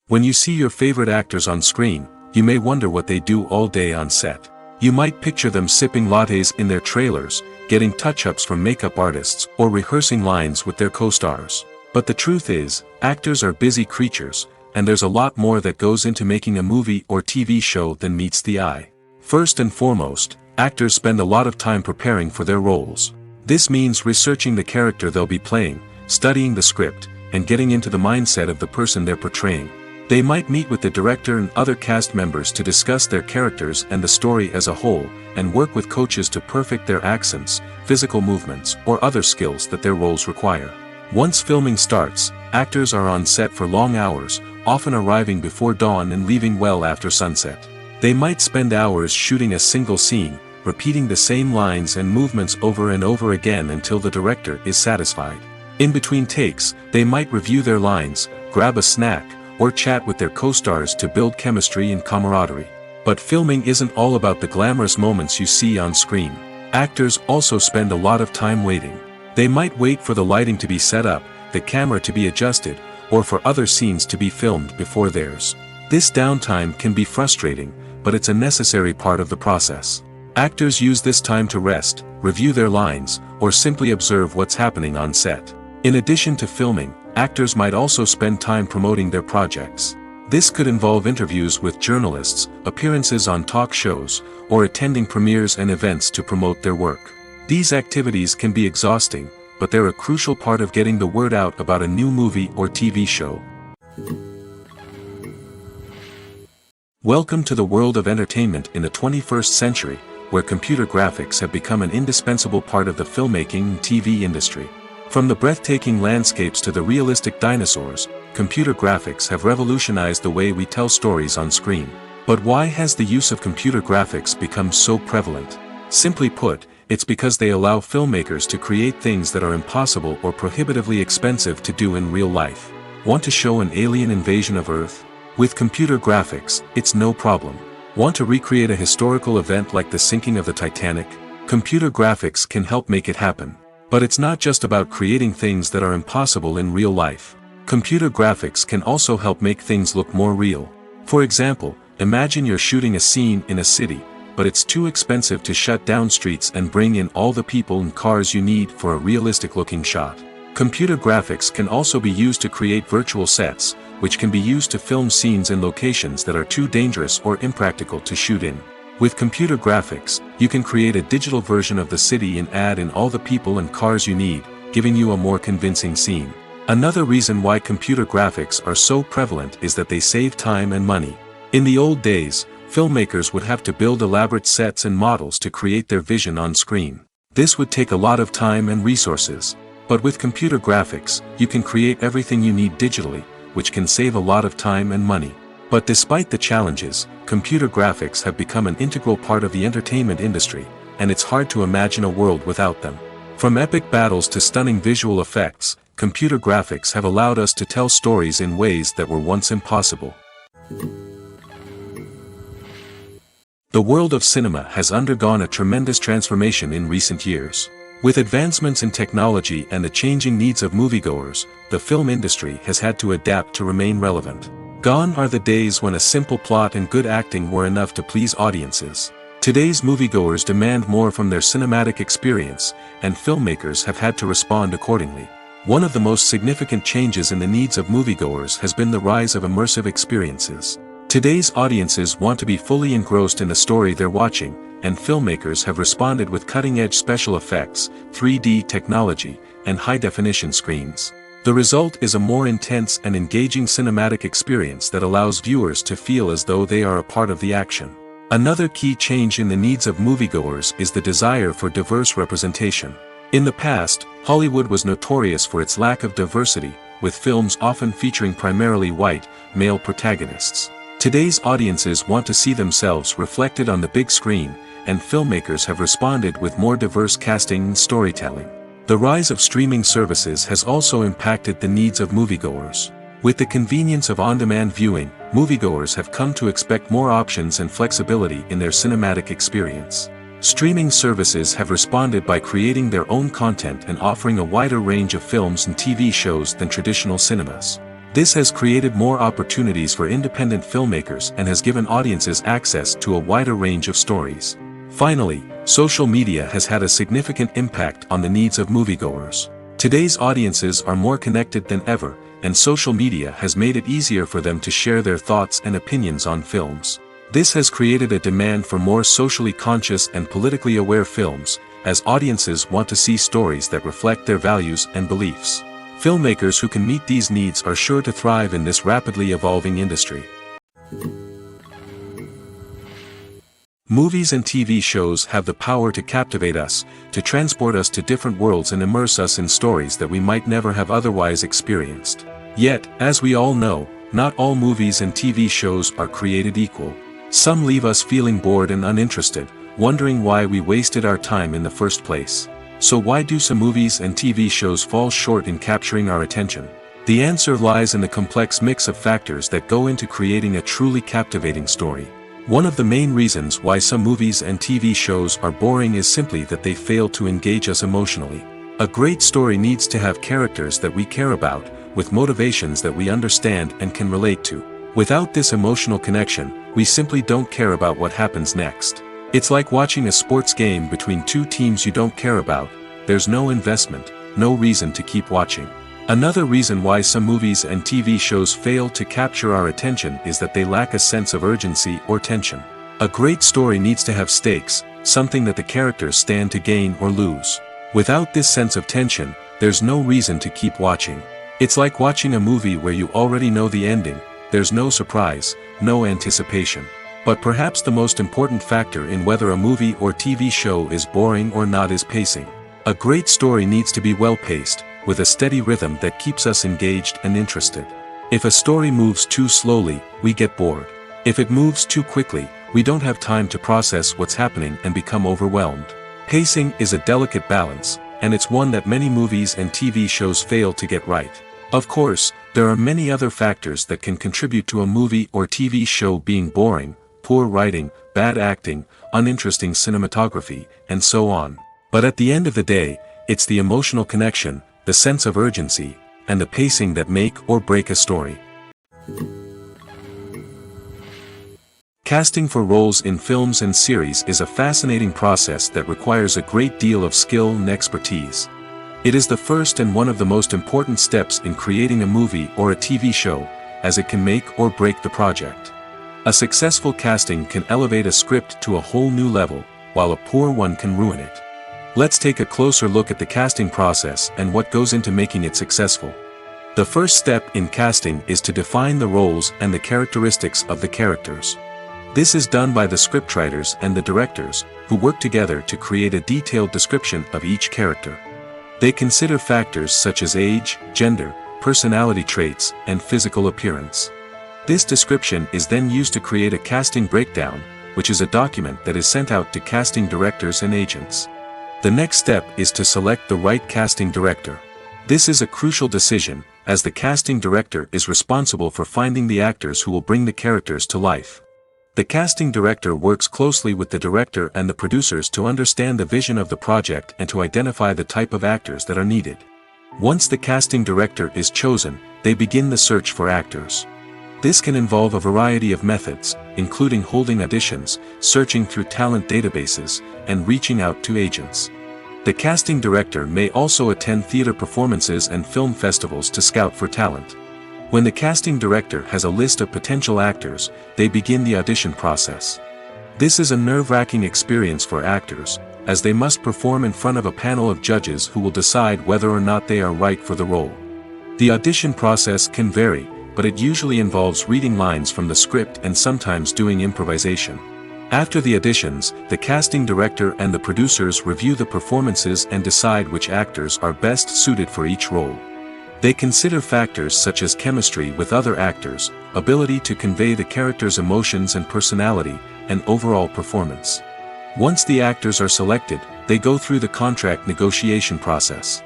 S1: When you see your favorite actors on screen, you may wonder what they do all day on set. You might picture them sipping lattes in their trailers, getting touch-ups from makeup artists, or rehearsing lines with their co-stars. But the truth is, actors are busy creatures, and there's a lot more that goes into making a movie or TV show than meets the eye. First and foremost, actors spend a lot of time preparing for their roles. This means researching the character they'll be playing, studying the script, and getting into the mindset of the person they're portraying. They might meet with the director and other cast members to discuss their characters and the story as a whole, and work with coaches to perfect their accents, physical movements, or other skills that their roles require. Once filming starts, actors are on set for long hours, often arriving before dawn and leaving well after sunset. They might spend hours shooting a single scene, repeating the same lines and movements over and over again until the director is satisfied. In between takes, they might review their lines, grab a snack, or chat with their co-stars to build chemistry and camaraderie. But filming isn't all about the glamorous moments you see on screen. Actors also spend a lot of time waiting. They might wait for the lighting to be set up, the camera to be adjusted, or for other scenes to be filmed before theirs. This downtime can be frustrating, but it's a necessary part of the process. Actors use this time to rest, review their lines, or simply observe what's happening on set. In addition to filming, actors might also spend time promoting their projects. This could involve interviews with journalists, appearances on talk shows, or attending premieres and events to promote their work. These activities can be exhausting, but they're a crucial part of getting the word out about a new movie or TV show. Welcome to the world of entertainment in the 21st century, where computer graphics have become an indispensable part of the filmmaking and TV industry. From the breathtaking landscapes to the realistic dinosaurs, computer graphics have revolutionized the way we tell stories on screen. But why has the use of computer graphics become so prevalent? Simply put, it's because they allow filmmakers to create things that are impossible or prohibitively expensive to do in real life. Want to show an alien invasion of Earth? With computer graphics, it's no problem. Want to recreate a historical event like the sinking of the Titanic? Computer graphics can help make it happen. But it's not just about creating things that are impossible in real life. Computer graphics can also help make things look more real. For example, imagine you're shooting a scene in a city, but it's too expensive to shut down streets and bring in all the people and cars you need for a realistic-looking shot. Computer graphics can also be used to create virtual sets, which can be used to film scenes in locations that are too dangerous or impractical to shoot in. With computer graphics, you can create a digital version of the city and add in all the people and cars you need, giving you a more convincing scene. Another reason why computer graphics are so prevalent is that they save time and money. In the old days, filmmakers would have to build elaborate sets and models to create their vision on screen. This would take a lot of time and resources. But with computer graphics, you can create everything you need digitally, which can save a lot of time and money. But despite the challenges, computer graphics have become an integral part of the entertainment industry, and it's hard to imagine a world without them. From epic battles to stunning visual effects, computer graphics have allowed us to tell stories in ways that were once impossible. The world of cinema has undergone a tremendous transformation in recent years. With advancements in technology and the changing needs of moviegoers, the film industry has had to adapt to remain relevant. Gone are the days when a simple plot and good acting were enough to please audiences. Today's moviegoers demand more from their cinematic experience, and filmmakers have had to respond accordingly. One of the most significant changes in the needs of moviegoers has been the rise of immersive experiences. Today's audiences want to be fully engrossed in the story they're watching, and filmmakers have responded with cutting-edge special effects, 3D technology, and high-definition screens. The result is a more intense and engaging cinematic experience that allows viewers to feel as though they are a part of the action. Another key change in the needs of moviegoers is the desire for diverse representation. In the past, Hollywood was notorious for its lack of diversity, with films often featuring primarily white, male protagonists. Today's audiences want to see themselves reflected on the big screen, and filmmakers have responded with more diverse casting and storytelling. The rise of streaming services has also impacted the needs of moviegoers. With the convenience of on-demand viewing, moviegoers have come to expect more options and flexibility in their cinematic experience. Streaming services have responded by creating their own content and offering a wider range of films and TV shows than traditional cinemas. This has created more opportunities for independent filmmakers and has given audiences access to a wider range of stories. Finally, social media has had a significant impact on the needs of moviegoers. Today's audiences are more connected than ever, and social media has made it easier for them to share their thoughts and opinions on films. This has created a demand for more socially conscious and politically aware films, as audiences want to see stories that reflect their values and beliefs. Filmmakers who can meet these needs are sure to thrive in this rapidly evolving industry. Movies and TV shows have the power to captivate us, to transport us to different worlds and immerse us in stories that we might never have otherwise experienced. Yet, as we all know, not all movies and TV shows are created equal. Some leave us feeling bored and uninterested, wondering why we wasted our time in the first place. So why do some movies and TV shows fall short in capturing our attention? The answer lies in the complex mix of factors that go into creating a truly captivating story. One of the main reasons why some movies and TV shows are boring is simply that they fail to engage us emotionally. A great story needs to have characters that we care about, with motivations that we understand and can relate to. Without this emotional connection, we simply don't care about what happens next. It's like watching a sports game between two teams you don't care about. There's no investment, no reason to keep watching. Another reason why some movies and TV shows fail to capture our attention is that they lack a sense of urgency or tension. A great story needs to have stakes, something that the characters stand to gain or lose. Without this sense of tension, there's no reason to keep watching. It's like watching a movie where you already know the ending. There's no surprise, no anticipation. But perhaps the most important factor in whether a movie or TV show is boring or not is pacing. A great story needs to be well-paced, with a steady rhythm that keeps us engaged and interested. If a story moves too slowly, we get bored. If it moves too quickly, we don't have time to process what's happening and become overwhelmed. Pacing is a delicate balance, and it's one that many movies and TV shows fail to get right. Of course, there are many other factors that can contribute to a movie or TV show being boring: poor writing, bad acting, uninteresting cinematography, and so on. But at the end of the day, it's the emotional connection, the sense of urgency, and the pacing that make or break a story. Casting for roles in films and series is a fascinating process that requires a great deal of skill and expertise. It is the first and one of the most important steps in creating a movie or a TV show, as it can make or break the project. A successful casting can elevate a script to a whole new level, while a poor one can ruin it. Let's take a closer look at the casting process and what goes into making it successful. The first step in casting is to define the roles and the characteristics of the characters. This is done by the scriptwriters and the directors, who work together to create a detailed description of each character. They consider factors such as age, gender, personality traits, and physical appearance. This description is then used to create a casting breakdown, which is a document that is sent out to casting directors and agents. The next step is to select the right casting director. This is a crucial decision, as the casting director is responsible for finding the actors who will bring the characters to life. The casting director works closely with the director and the producers to understand the vision of the project and to identify the type of actors that are needed. Once the casting director is chosen, they begin the search for actors. This can involve a variety of methods, including holding auditions, searching through talent databases, and reaching out to agents. The casting director may also attend theater performances and film festivals to scout for talent. When the casting director has a list of potential actors, they begin the audition process. This is a nerve-wracking experience for actors, as they must perform in front of a panel of judges who will decide whether or not they are right for the role. The audition process can vary, but it usually involves reading lines from the script and sometimes doing improvisation. After the auditions, the casting director and the producers review the performances and decide which actors are best suited for each role. They consider factors such as chemistry with other actors, ability to convey the character's emotions and personality, and overall performance. Once the actors are selected, they go through the contract negotiation process.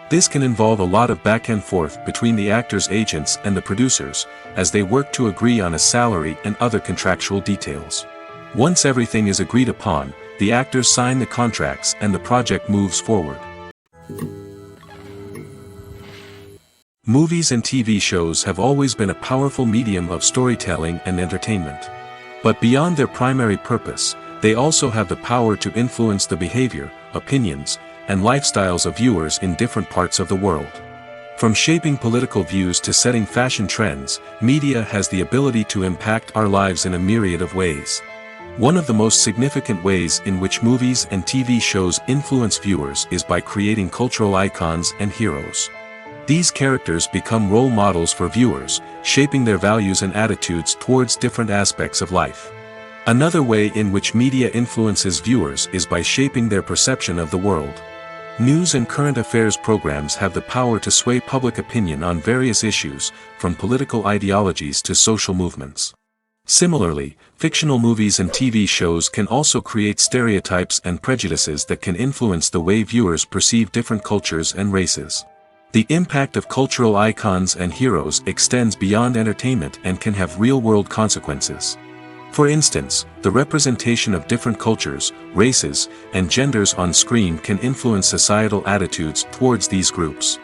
S1: This can involve a lot of back and forth between the actors' agents and the producers, as they work to agree on a salary and other contractual details. Once everything is agreed upon, the actors sign the contracts and the project moves forward. Movies and TV shows have always been a powerful medium of storytelling and entertainment. But beyond their primary purpose, they also have the power to influence the behavior, opinions, and lifestyles of viewers in different parts of the world. From shaping political views to setting fashion trends, media has the ability to impact our lives in a myriad of ways. One of the most significant ways in which movies and TV shows influence viewers is by creating cultural icons and heroes. These characters become role models for viewers, shaping their values and attitudes towards different aspects of life. Another way in which media influences viewers is by shaping their perception of the world. News and current affairs programs have the power to sway public opinion on various issues, from political ideologies to social movements. Similarly, fictional movies and TV shows can also create stereotypes and prejudices that can influence the way viewers perceive different cultures and races. The impact of cultural icons and heroes extends beyond entertainment and can have real-world consequences. For instance, the representation of different cultures, races, and genders on screen can influence societal attitudes towards these groups.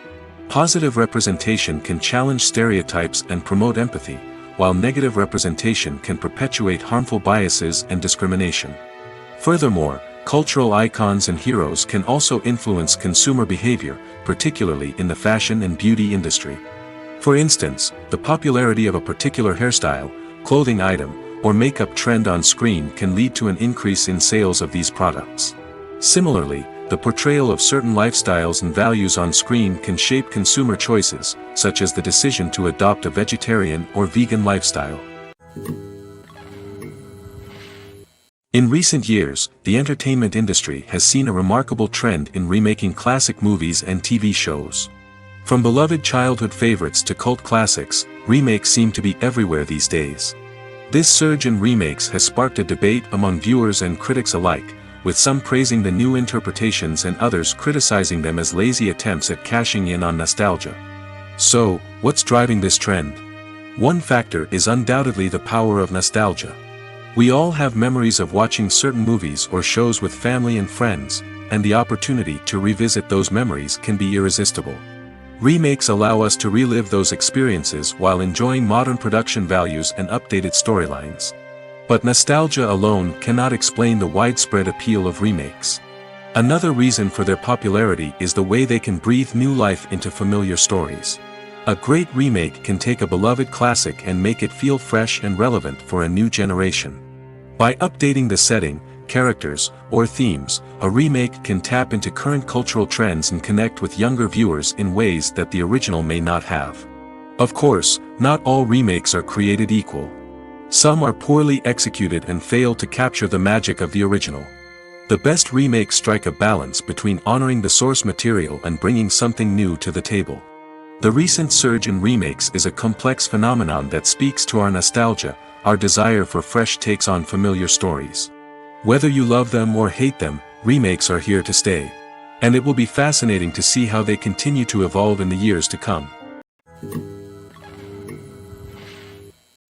S1: Positive representation can challenge stereotypes and promote empathy, while negative representation can perpetuate harmful biases and discrimination. Furthermore, cultural icons and heroes can also influence consumer behavior, particularly in the fashion and beauty industry. For instance, the popularity of a particular hairstyle, clothing item, or makeup trend on screen can lead to an increase in sales of these products. Similarly, the portrayal of certain lifestyles and values on screen can shape consumer choices, such as the decision to adopt a vegetarian or vegan lifestyle. In recent years, the entertainment industry has seen a remarkable trend in remaking classic movies and TV shows. From beloved childhood favorites to cult classics, remakes seem to be everywhere these days. This surge in remakes has sparked a debate among viewers and critics alike, with some praising the new interpretations and others criticizing them as lazy attempts at cashing in on nostalgia. So, what's driving this trend? One factor is undoubtedly the power of nostalgia. We all have memories of watching certain movies or shows with family and friends, and the opportunity to revisit those memories can be irresistible. Remakes allow us to relive those experiences while enjoying modern production values and updated storylines. But nostalgia alone cannot explain the widespread appeal of remakes. Another reason for their popularity is the way they can breathe new life into familiar stories. A great remake can take a beloved classic and make it feel fresh and relevant for a new generation. By updating the setting, characters, or themes, a remake can tap into current cultural trends and connect with younger viewers in ways that the original may not have. Of course, not all remakes are created equal. Some are poorly executed and fail to capture the magic of the original. The best remakes strike a balance between honoring the source material and bringing something new to the table. The recent surge in remakes is a complex phenomenon that speaks to our nostalgia, our desire for fresh takes on familiar stories. Whether you love them or hate them, remakes are here to stay. And it will be fascinating to see how they continue to evolve in the years to come.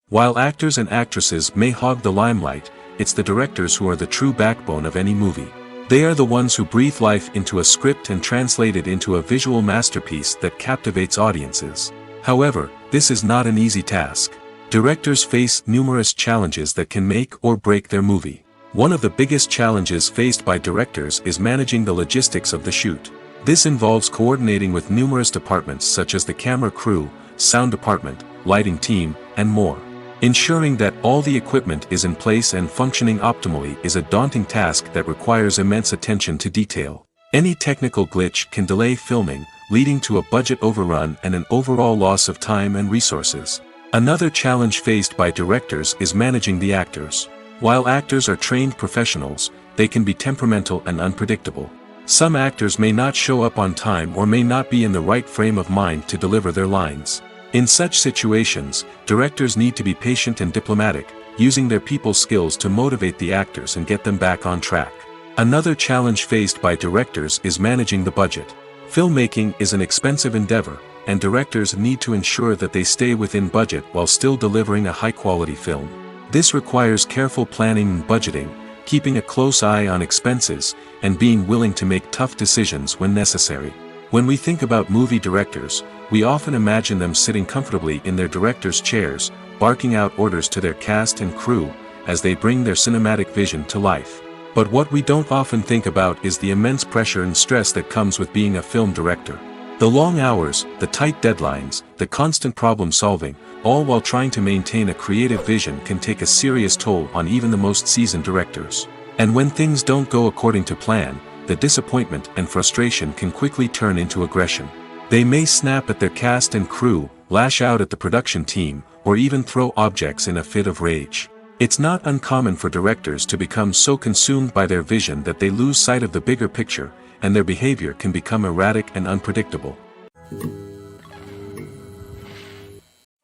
S1: While actors and actresses may hog the limelight, it's the directors who are the true backbone of any movie. They are the ones who breathe life into a script and translate it into a visual masterpiece that captivates audiences. However, this is not an easy task. Directors face numerous challenges that can make or break their movie. One of the biggest challenges faced by directors is managing the logistics of the shoot. This involves coordinating with numerous departments such as the camera crew, sound department, lighting team, and more. Ensuring that all the equipment is in place and functioning optimally is a daunting task that requires immense attention to detail. Any technical glitch can delay filming, leading to a budget overrun and an overall loss of time and resources. Another challenge faced by directors is managing the actors. While actors are trained professionals, they can be temperamental and unpredictable. Some actors may not show up on time or may not be in the right frame of mind to deliver their lines. In such situations, directors need to be patient and diplomatic, using their people skills to motivate the actors and get them back on track. Another challenge faced by directors is managing the budget. Filmmaking is an expensive endeavor, and directors need to ensure that they stay within budget while still delivering a high-quality film. This requires careful planning and budgeting, keeping a close eye on expenses, and being willing to make tough decisions when necessary. When we think about movie directors, we often imagine them sitting comfortably in their director's chairs, barking out orders to their cast and crew, as they bring their cinematic vision to life. But what we don't often think about is the immense pressure and stress that comes with being a film director. The long hours, the tight deadlines, the constant problem solving, all while trying to maintain a creative vision can take a serious toll on even the most seasoned directors. And when things don't go according to plan, the disappointment and frustration can quickly turn into aggression. They may snap at their cast and crew, lash out at the production team, or even throw objects in a fit of rage. It's not uncommon for directors to become so consumed by their vision that they lose sight of the bigger picture, and their behavior can become erratic and unpredictable.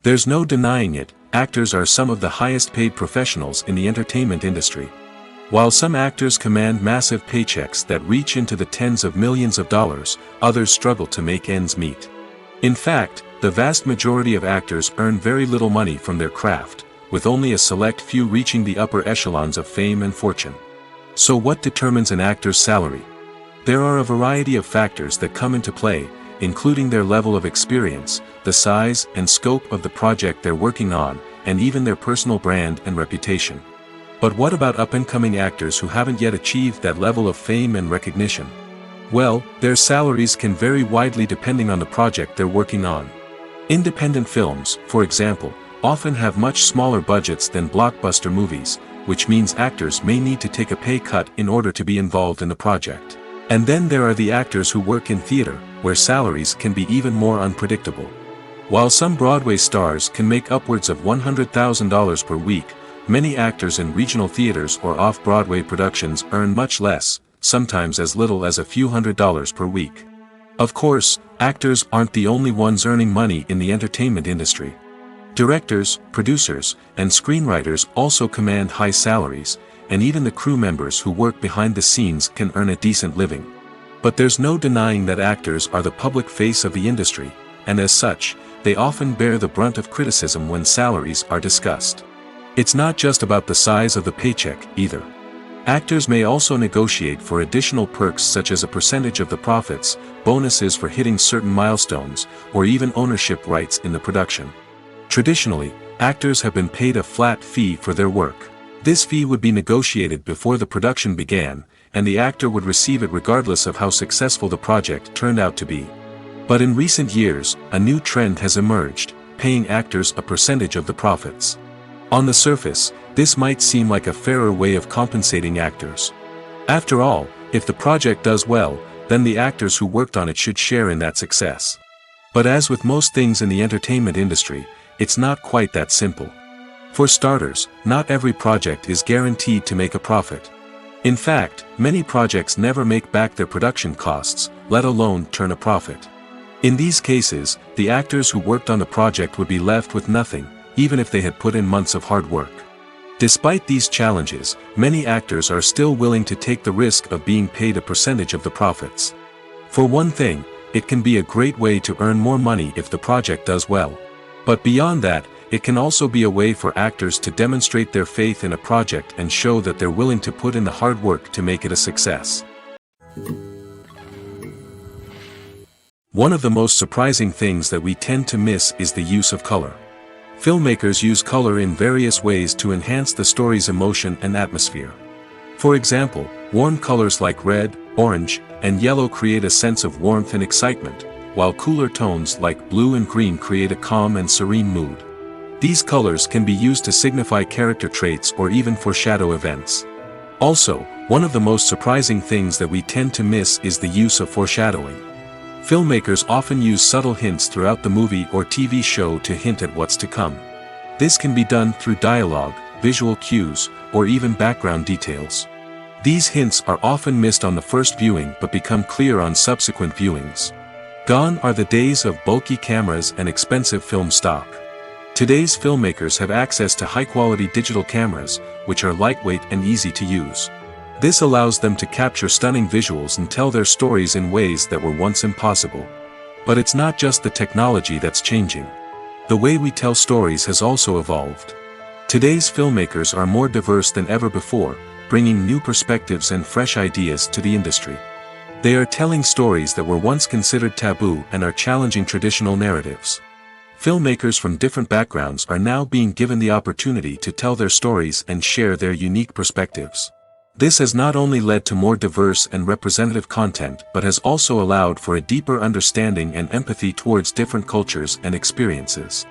S1: There's no denying it, actors are some of the highest paid professionals in the entertainment industry. While some actors command massive paychecks that reach into the tens of millions of dollars, others struggle to make ends meet. In fact, the vast majority of actors earn very little money from their craft, with only a select few reaching the upper echelons of fame and fortune. So what determines an actor's salary? There are a variety of factors that come into play, including their level of experience, the size and scope of the project they're working on, and even their personal brand and reputation. But what about up-and-coming actors who haven't yet achieved that level of fame and recognition? Well, their salaries can vary widely depending on the project they're working on. Independent films, for example, often have much smaller budgets than blockbuster movies, which means actors may need to take a pay cut in order to be involved in the project. And then there are the actors who work in theater, where salaries can be even more unpredictable. While some Broadway stars can make upwards of $100,000 per week, many actors in regional theaters or off-Broadway productions earn much less, sometimes as little as a few $100s per week. Of course, actors aren't the only ones earning money in the entertainment industry. Directors, producers, and screenwriters also command high salaries, and even the crew members who work behind the scenes can earn a decent living. But there's no denying that actors are the public face of the industry, and as such, they often bear the brunt of criticism when salaries are discussed. It's not just about the size of the paycheck, either. Actors may also negotiate for additional perks such as a percentage of the profits, bonuses for hitting certain milestones, or even ownership rights in the production. Traditionally, actors have been paid a flat fee for their work. This fee would be negotiated before the production began, and the actor would receive it regardless of how successful the project turned out to be. But in recent years, a new trend has emerged, paying actors a percentage of the profits. On the surface, this might seem like a fairer way of compensating actors. After all, if the project does well, then the actors who worked on it should share in that success. But as with most things in the entertainment industry, it's not quite that simple. For starters, not every project is guaranteed to make a profit. In fact, many projects never make back their production costs, let alone turn a profit. In these cases, the actors who worked on the project would be left with nothing, even if they had put in months of hard work. Despite these challenges, many actors are still willing to take the risk of being paid a percentage of the profits. For one thing, it can be a great way to earn more money if the project does well. But beyond that, it can also be a way for actors to demonstrate their faith in a project and show that they're willing to put in the hard work to make it a success. One of the most surprising things that we tend to miss is the use of color. Filmmakers use color in various ways to enhance the story's emotion and atmosphere. For example, warm colors like red, orange, and yellow create a sense of warmth and excitement, while cooler tones like blue and green create a calm and serene mood. These colors can be used to signify character traits or even foreshadow events. Also, one of the most surprising things that we tend to miss is the use of foreshadowing. Filmmakers often use subtle hints throughout the movie or TV show to hint at what's to come. This can be done through dialogue, visual cues, or even background details. These hints are often missed on the first viewing but become clear on subsequent viewings. Gone are the days of bulky cameras and expensive film stock. Today's filmmakers have access to high-quality digital cameras, which are lightweight and easy to use. This allows them to capture stunning visuals and tell their stories in ways that were once impossible. But it's not just the technology that's changing. The way we tell stories has also evolved. Today's filmmakers are more diverse than ever before, bringing new perspectives and fresh ideas to the industry. They are telling stories that were once considered taboo and are challenging traditional narratives. Filmmakers from different backgrounds are now being given the opportunity to tell their stories and share their unique perspectives. This has not only led to more diverse and representative content but has also allowed for a deeper understanding and empathy towards different cultures and experiences.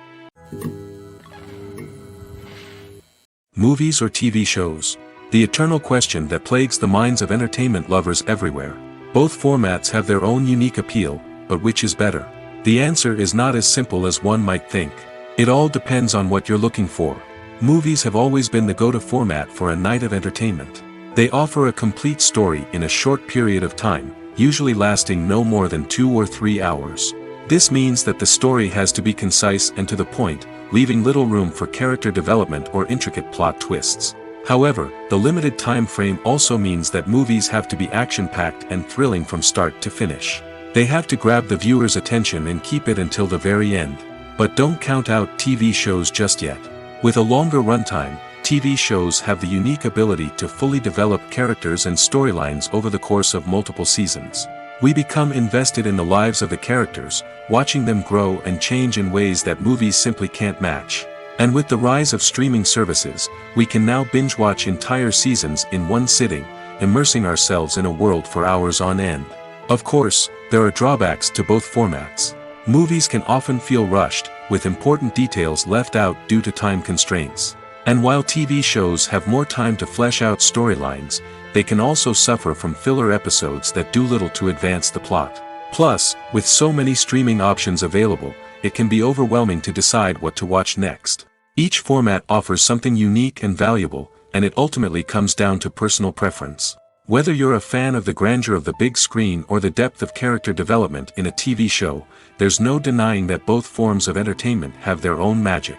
S1: Movies or TV shows? The eternal question that plagues the minds of entertainment lovers everywhere. Both formats have their own unique appeal, but which is better? The answer is not as simple as one might think. It all depends on what you're looking for. Movies have always been the go-to format for a night of entertainment. They offer a complete story in a short period of time, usually lasting no more than 2 or 3 hours. This means that the story has to be concise and to the point, leaving little room for character development or intricate plot twists. However, the limited time frame also means that movies have to be action-packed and thrilling from start to finish. They have to grab the viewer's attention and keep it until the very end. But don't count out TV shows just yet. With a longer runtime, TV shows have the unique ability to fully develop characters and storylines over the course of multiple seasons. We become invested in the lives of the characters, watching them grow and change in ways that movies simply can't match. And with the rise of streaming services, we can now binge-watch entire seasons in one sitting, immersing ourselves in a world for hours on end. Of course, there are drawbacks to both formats. Movies can often feel rushed, with important details left out due to time constraints. And while TV shows have more time to flesh out storylines, they can also suffer from filler episodes that do little to advance the plot. Plus, with so many streaming options available, it can be overwhelming to decide what to watch next. Each format offers something unique and valuable, and it ultimately comes down to personal preference. Whether you're a fan of the grandeur of the big screen or the depth of character development in a TV show, there's no denying that both forms of entertainment have their own magic.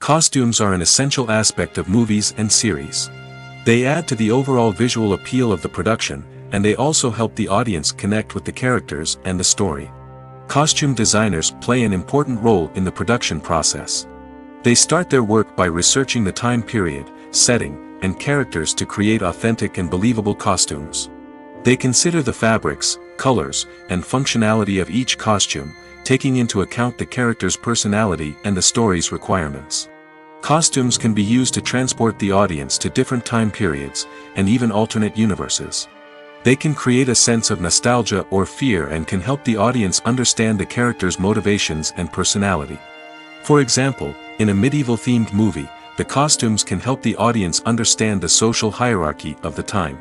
S1: Costumes are an essential aspect of movies and series. They add to the overall visual appeal of the production, and they also help the audience connect with the characters and the story. Costume designers play an important role in the production process. They start their work by researching the time period, setting, and characters to create authentic and believable costumes. They consider the fabrics, colors, and functionality of each costume, taking into account the character's personality and the story's requirements. Costumes can be used to transport the audience to different time periods, and even alternate universes. They can create a sense of nostalgia or fear and can help the audience understand the character's motivations and personality. For example, in a medieval-themed movie, the costumes can help the audience understand the social hierarchy of the time.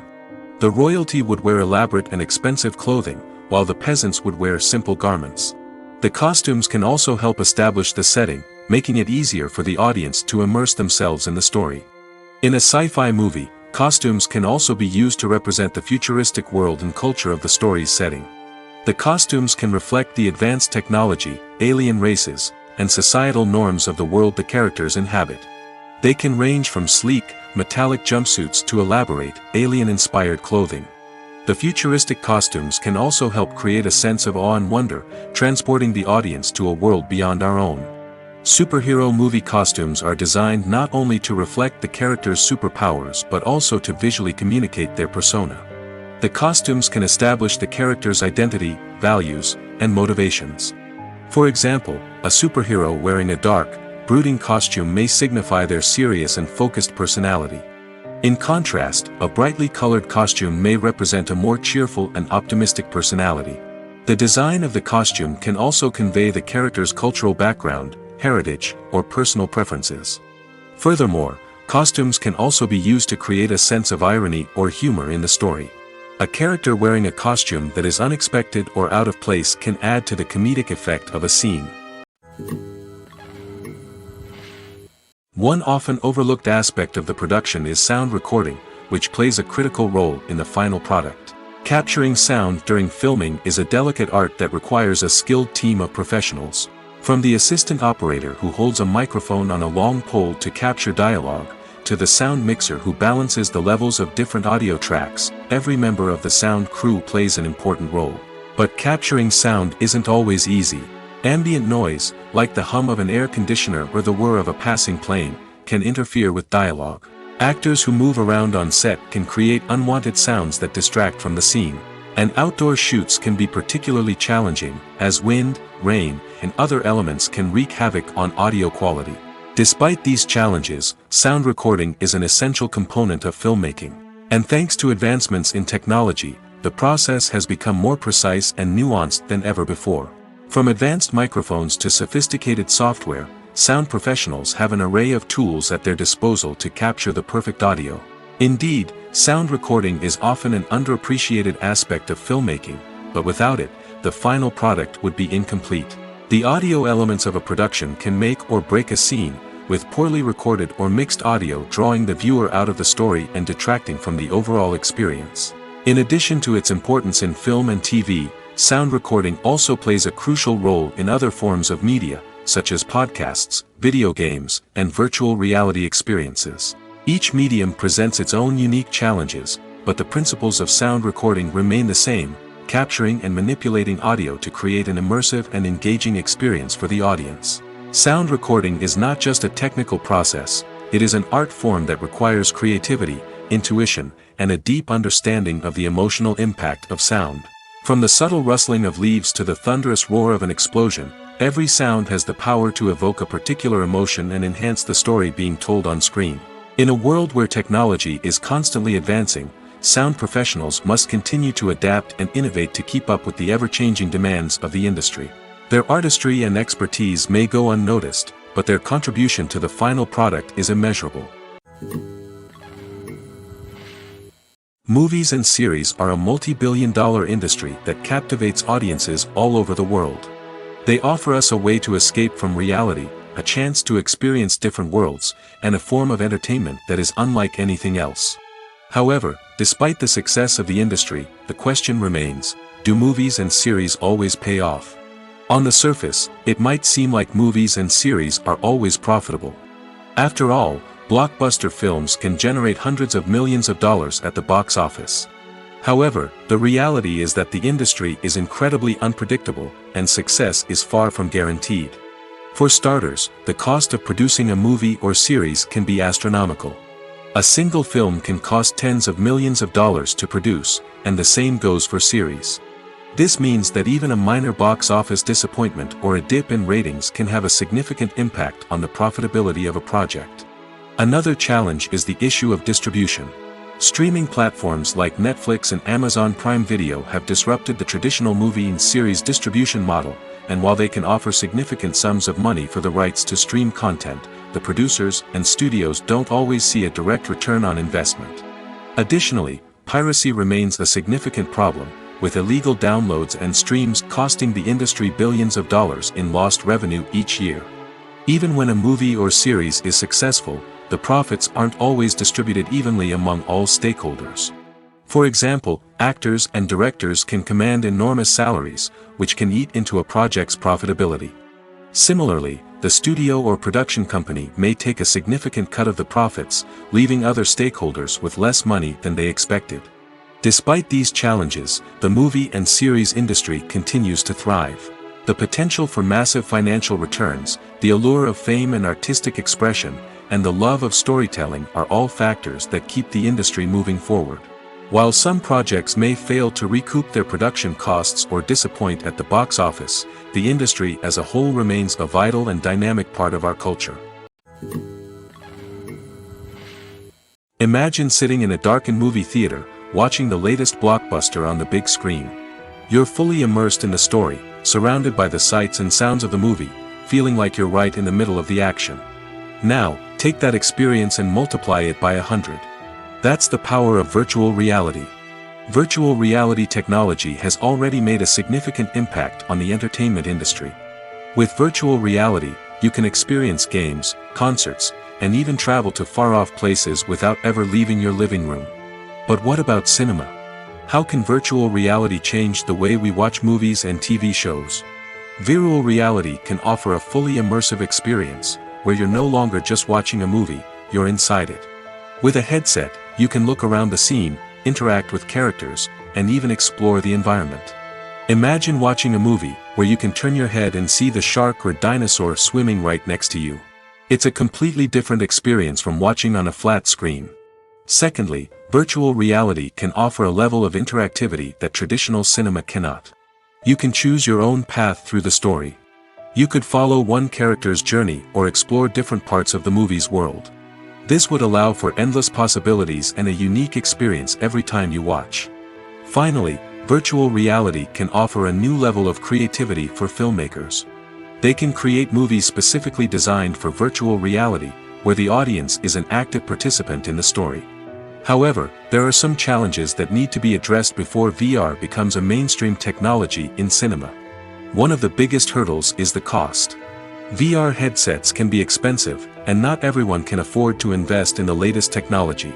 S1: The royalty would wear elaborate and expensive clothing, while the peasants would wear simple garments. The costumes can also help establish the setting, making it easier for the audience to immerse themselves in the story. In a sci-fi movie, costumes can also be used to represent the futuristic world and culture of the story's setting. The costumes can reflect the advanced technology, alien races, and societal norms of the world the characters inhabit. They can range from sleek, metallic jumpsuits to elaborate, alien-inspired clothing. The futuristic costumes can also help create a sense of awe and wonder, transporting the audience to a world beyond our own. Superhero movie costumes are designed not only to reflect the character's superpowers but also to visually communicate their persona. The costumes can establish the character's identity, values, and motivations. For example, a superhero wearing a dark, brooding costume may signify their serious and focused personality. In contrast, a brightly colored costume may represent a more cheerful and optimistic personality. The design of the costume can also convey the character's cultural background, heritage, or personal preferences. Furthermore, costumes can also be used to create a sense of irony or humor in the story. A character wearing a costume that is unexpected or out of place can add to the comedic effect of a scene. One often overlooked aspect of the production is sound recording, which plays a critical role in the final product. Capturing sound during filming is a delicate art that requires a skilled team of professionals. From the assistant operator who holds a microphone on a long pole to capture dialogue, to the sound mixer who balances the levels of different audio tracks, every member of the sound crew plays an important role. But capturing sound isn't always easy. Ambient noise, like the hum of an air conditioner or the whir of a passing plane, can interfere with dialogue. Actors who move around on set can create unwanted sounds that distract from the scene. And outdoor shoots can be particularly challenging, as wind, rain, and other elements can wreak havoc on audio quality. Despite these challenges, sound recording is an essential component of filmmaking. And thanks to advancements in technology, the process has become more precise and nuanced than ever before. From advanced microphones to sophisticated software, sound professionals have an array of tools at their disposal to capture the perfect audio. Indeed, sound recording is often an underappreciated aspect of filmmaking, but without it, the final product would be incomplete. The audio elements of a production can make or break a scene, with poorly recorded or mixed audio drawing the viewer out of the story and detracting from the overall experience. In addition to its importance in film and TV, sound recording also plays a crucial role in other forms of media, such as podcasts, video games, and virtual reality experiences. Each medium presents its own unique challenges, but the principles of sound recording remain the same, capturing and manipulating audio to create an immersive and engaging experience for the audience. Sound recording is not just a technical process, it is an art form that requires creativity, intuition, and a deep understanding of the emotional impact of sound. From the subtle rustling of leaves to the thunderous roar of an explosion, every sound has the power to evoke a particular emotion and enhance the story being told on screen. In a world where technology is constantly advancing, sound professionals must continue to adapt and innovate to keep up with the ever-changing demands of the industry. Their artistry and expertise may go unnoticed, but their contribution to the final product is immeasurable. Movies and series are a multi-billion-dollar industry that captivates audiences all over the world. They offer us a way to escape from reality, a chance to experience different worlds, and a form of entertainment that is unlike anything else. However, despite the success of the industry, the question remains, do movies and series always pay off? On the surface, it might seem like movies and series are always profitable. After all, blockbuster films can generate hundreds of millions of dollars at the box office. However, the reality is that the industry is incredibly unpredictable, and success is far from guaranteed. For starters, the cost of producing a movie or series can be astronomical. A single film can cost tens of millions of dollars to produce, and the same goes for series. This means that even a minor box office disappointment or a dip in ratings can have a significant impact on the profitability of a project. Another challenge is the issue of distribution. Streaming platforms like Netflix and Amazon Prime Video have disrupted the traditional movie and series distribution model, and while they can offer significant sums of money for the rights to stream content, the producers and studios don't always see a direct return on investment. Additionally, piracy remains a significant problem, with illegal downloads and streams costing the industry billions of dollars in lost revenue each year. Even when a movie or series is successful, the profits aren't always distributed evenly among all stakeholders. For example, actors and directors can command enormous salaries, which can eat into a project's profitability. Similarly, the studio or production company may take a significant cut of the profits, leaving other stakeholders with less money than they expected. Despite these challenges, the movie and series industry continues to thrive. The potential for massive financial returns, the allure of fame and artistic expression, and the love of storytelling are all factors that keep the industry moving forward. While some projects may fail to recoup their production costs or disappoint at the box office, the industry as a whole remains a vital and dynamic part of our culture. Imagine sitting in a darkened movie theater, watching the latest blockbuster on the big screen. You're fully immersed in the story, surrounded by the sights and sounds of the movie, feeling like you're right in the middle of the action. Now, take that experience and multiply it by 100. That's the power of virtual reality. Virtual reality technology has already made a significant impact on the entertainment industry. With virtual reality, you can experience games, concerts, and even travel to far-off places without ever leaving your living room. But what about cinema? How can virtual reality change the way we watch movies and TV shows? Virtual reality can offer a fully immersive experience, where you're no longer just watching a movie, you're inside it. With a headset, you can look around the scene, interact with characters, and even explore the environment. Imagine watching a movie, where you can turn your head and see the shark or dinosaur swimming right next to you. It's a completely different experience from watching on a flat screen. Secondly, virtual reality can offer a level of interactivity that traditional cinema cannot. You can choose your own path through the story. You could follow one character's journey or explore different parts of the movie's world. This would allow for endless possibilities and a unique experience every time you watch. Finally, virtual reality can offer a new level of creativity for filmmakers. They can create movies specifically designed for virtual reality, where the audience is an active participant in the story. However, there are some challenges that need to be addressed before VR becomes a mainstream technology in cinema. One of the biggest hurdles is the cost. VR headsets can be expensive, and not everyone can afford to invest in the latest technology.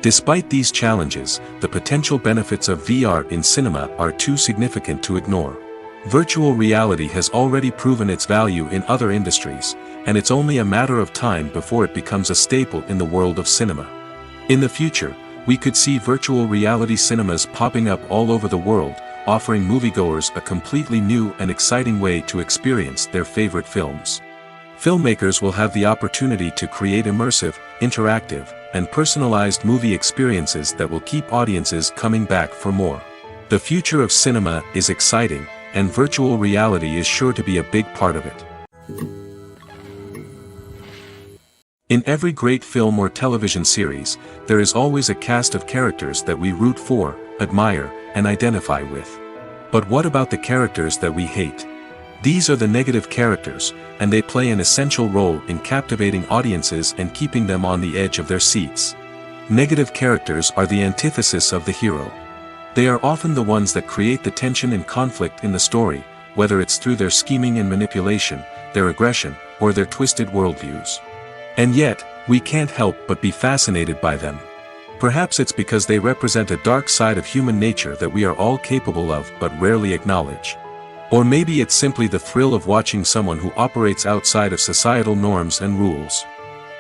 S1: Despite these challenges, the potential benefits of VR in cinema are too significant to ignore. Virtual reality has already proven its value in other industries, and it's only a matter of time before it becomes a staple in the world of cinema. In the future, we could see virtual reality cinemas popping up all over the world, offering moviegoers a completely new and exciting way to experience their favorite films. Filmmakers will have the opportunity to create immersive, interactive, and personalized movie experiences that will keep audiences coming back for more. The future of cinema is exciting, and virtual reality is sure to be a big part of it. In every great film or television series, there is always a cast of characters that we root for, admire, and identify with. But what about the characters that we hate? These are the negative characters, and they play an essential role in captivating audiences and keeping them on the edge of their seats. Negative characters are the antithesis of the hero. They are often the ones that create the tension and conflict in the story, whether it's through their scheming and manipulation, their aggression, or their twisted worldviews. And yet, we can't help but be fascinated by them. Perhaps it's because they represent a dark side of human nature that we are all capable of but rarely acknowledge. Or maybe it's simply the thrill of watching someone who operates outside of societal norms and rules.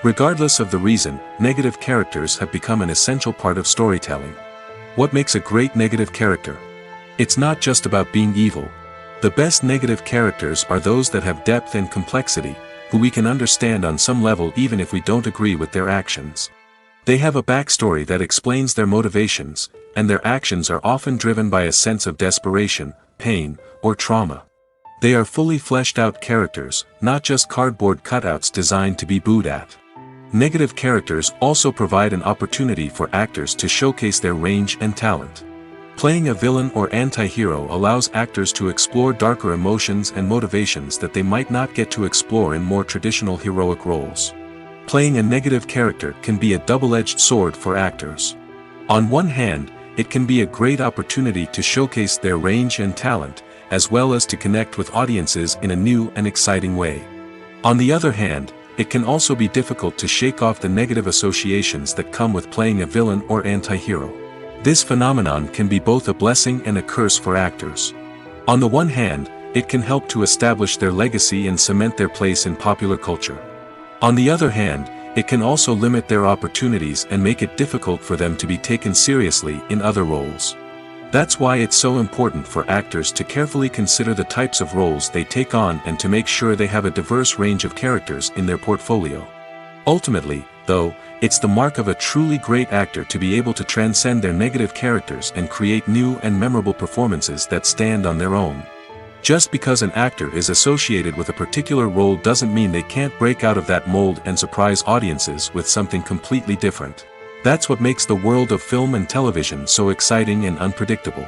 S1: Regardless of the reason, negative characters have become an essential part of storytelling. What makes a great negative character? It's not just about being evil. The best negative characters are those that have depth and complexity, who we can understand on some level even if we don't agree with their actions. They have a backstory that explains their motivations, and their actions are often driven by a sense of desperation, pain, or trauma. They are fully fleshed out characters, not just cardboard cutouts designed to be booed at. Negative characters also provide an opportunity for actors to showcase their range and talent. Playing a villain or anti-hero allows actors to explore darker emotions and motivations that they might not get to explore in more traditional heroic roles. Playing a negative character can be a double-edged sword for actors. On one hand, it can be a great opportunity to showcase their range and talent, as well as to connect with audiences in a new and exciting way. On the other hand, it can also be difficult to shake off the negative associations that come with playing a villain or anti-hero. This phenomenon can be both a blessing and a curse for actors. On the one hand, it can help to establish their legacy and cement their place in popular culture. On the other hand, it can also limit their opportunities and make it difficult for them to be taken seriously in other roles. That's why it's so important for actors to carefully consider the types of roles they take on and to make sure they have a diverse range of characters in their portfolio. Ultimately, though, it's the mark of a truly great actor to be able to transcend their negative characters and create new and memorable performances that stand on their own. Just because an actor is associated with a particular role doesn't mean they can't break out of that mold and surprise audiences with something completely different. That's what makes the world of film and television so exciting and unpredictable.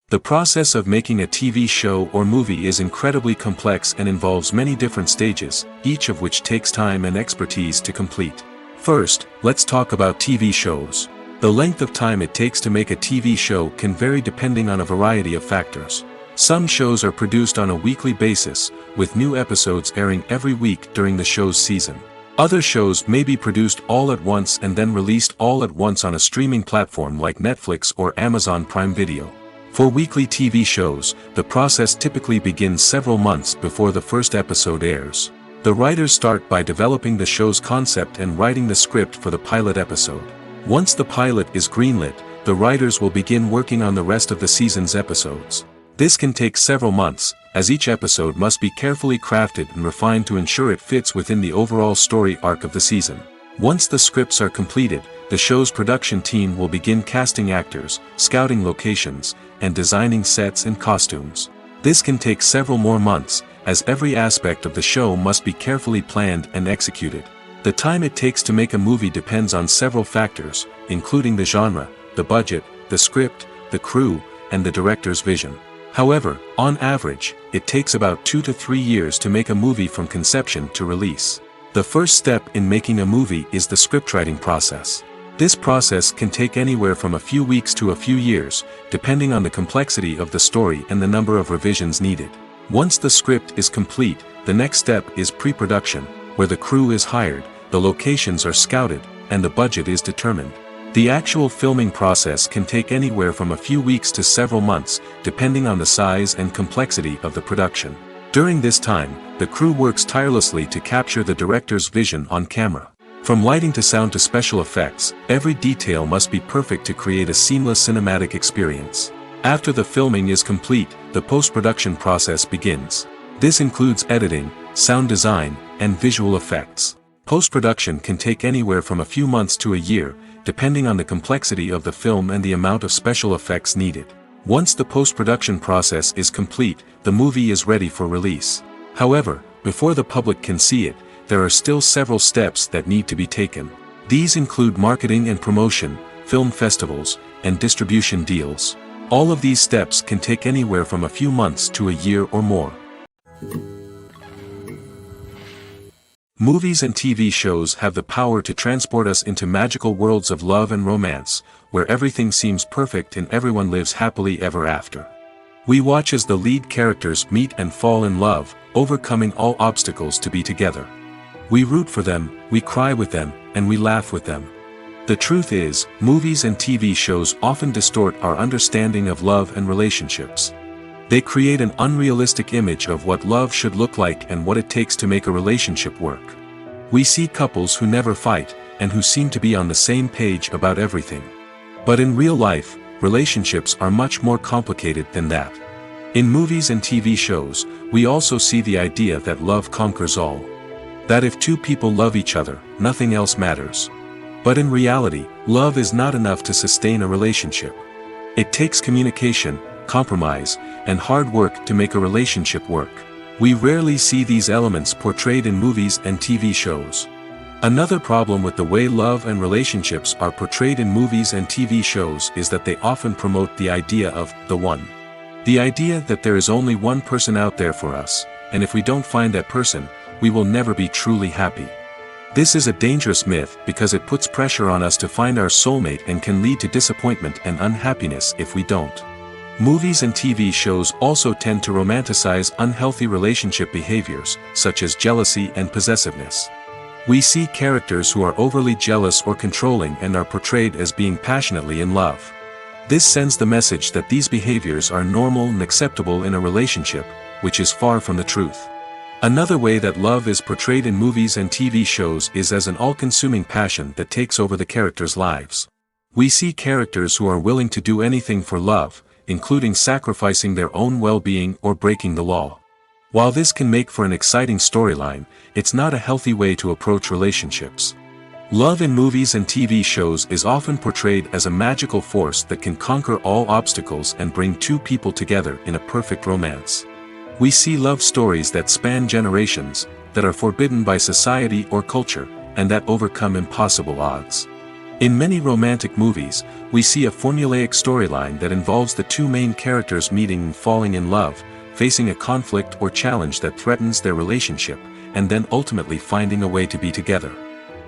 S1: The process of making a TV show or movie is incredibly complex and involves many different stages, each of which takes time and expertise to complete. First, let's talk about TV shows. The length of time it takes to make a TV show can vary depending on a variety of factors. Some shows are produced on a weekly basis, with new episodes airing every week during the show's season. Other shows may be produced all at once and then released all at once on a streaming platform like Netflix or Amazon Prime Video. For weekly TV shows, the process typically begins several months before the first episode airs. The writers start by developing the show's concept and writing the script for the pilot episode. Once the pilot is greenlit, the writers will begin working on the rest of the season's episodes. This can take several months, as each episode must be carefully crafted and refined to ensure it fits within the overall story arc of the season. Once the scripts are completed, the show's production team will begin casting actors, scouting locations, and designing sets and costumes. This can take several more months, as every aspect of the show must be carefully planned and executed. The time it takes to make a movie depends on several factors, including the genre, the budget, the script, the crew, and the director's vision. However, on average, it takes about 2 to 3 years to make a movie from conception to release. The first step in making a movie is the scriptwriting process. This process can take anywhere from a few weeks to a few years, depending on the complexity of the story and the number of revisions needed. Once the script is complete, the next step is pre-production, where the crew is hired, the locations are scouted, and the budget is determined. The actual filming process can take anywhere from a few weeks to several months, depending on the size and complexity of the production. During this time, the crew works tirelessly to capture the director's vision on camera. From lighting to sound to special effects, every detail must be perfect to create a seamless cinematic experience. After the filming is complete, the post-production process begins. This includes editing, sound design, and visual effects. Post-production can take anywhere from a few months to a year, depending on the complexity of the film and the amount of special effects needed. Once the post-production process is complete, the movie is ready for release. However, before the public can see it, there are still several steps that need to be taken. These include marketing and promotion, film festivals, and distribution deals. All of these steps can take anywhere from a few months to a year or more. Movies and TV shows have the power to transport us into magical worlds of love and romance, where everything seems perfect and everyone lives happily ever after. We watch as the lead characters meet and fall in love, overcoming all obstacles to be together. We root for them, we cry with them, and we laugh with them. The truth is, movies and TV shows often distort our understanding of love and relationships. They create an unrealistic image of what love should look like and what it takes to make a relationship work. We see couples who never fight, and who seem to be on the same page about everything. But in real life, relationships are much more complicated than that. In movies and TV shows, we also see the idea that love conquers all. That if two people love each other, nothing else matters. But in reality, love is not enough to sustain a relationship. It takes communication, compromise, and hard work to make a relationship work. We rarely see these elements portrayed in movies and TV shows. Another problem with the way love and relationships are portrayed in movies and TV shows is that they often promote the idea of the one. The idea that there is only one person out there for us, and if we don't find that person, we will never be truly happy. This is a dangerous myth because it puts pressure on us to find our soulmate and can lead to disappointment and unhappiness if we don't. Movies and TV shows also tend to romanticize unhealthy relationship behaviors, such as jealousy and possessiveness. We see characters who are overly jealous or controlling and are portrayed as being passionately in love. This sends the message that these behaviors are normal and acceptable in a relationship, which is far from the truth. Another way that love is portrayed in movies and TV shows is as an all-consuming passion that takes over the characters' lives. We see characters who are willing to do anything for love, including sacrificing their own well-being or breaking the law. While this can make for an exciting storyline, it's not a healthy way to approach relationships. Love in movies and TV shows is often portrayed as a magical force that can conquer all obstacles and bring two people together in a perfect romance. We see love stories that span generations, that are forbidden by society or culture, and that overcome impossible odds. In many romantic movies, we see a formulaic storyline that involves the two main characters meeting and falling in love, facing a conflict or challenge that threatens their relationship, and then ultimately finding a way to be together.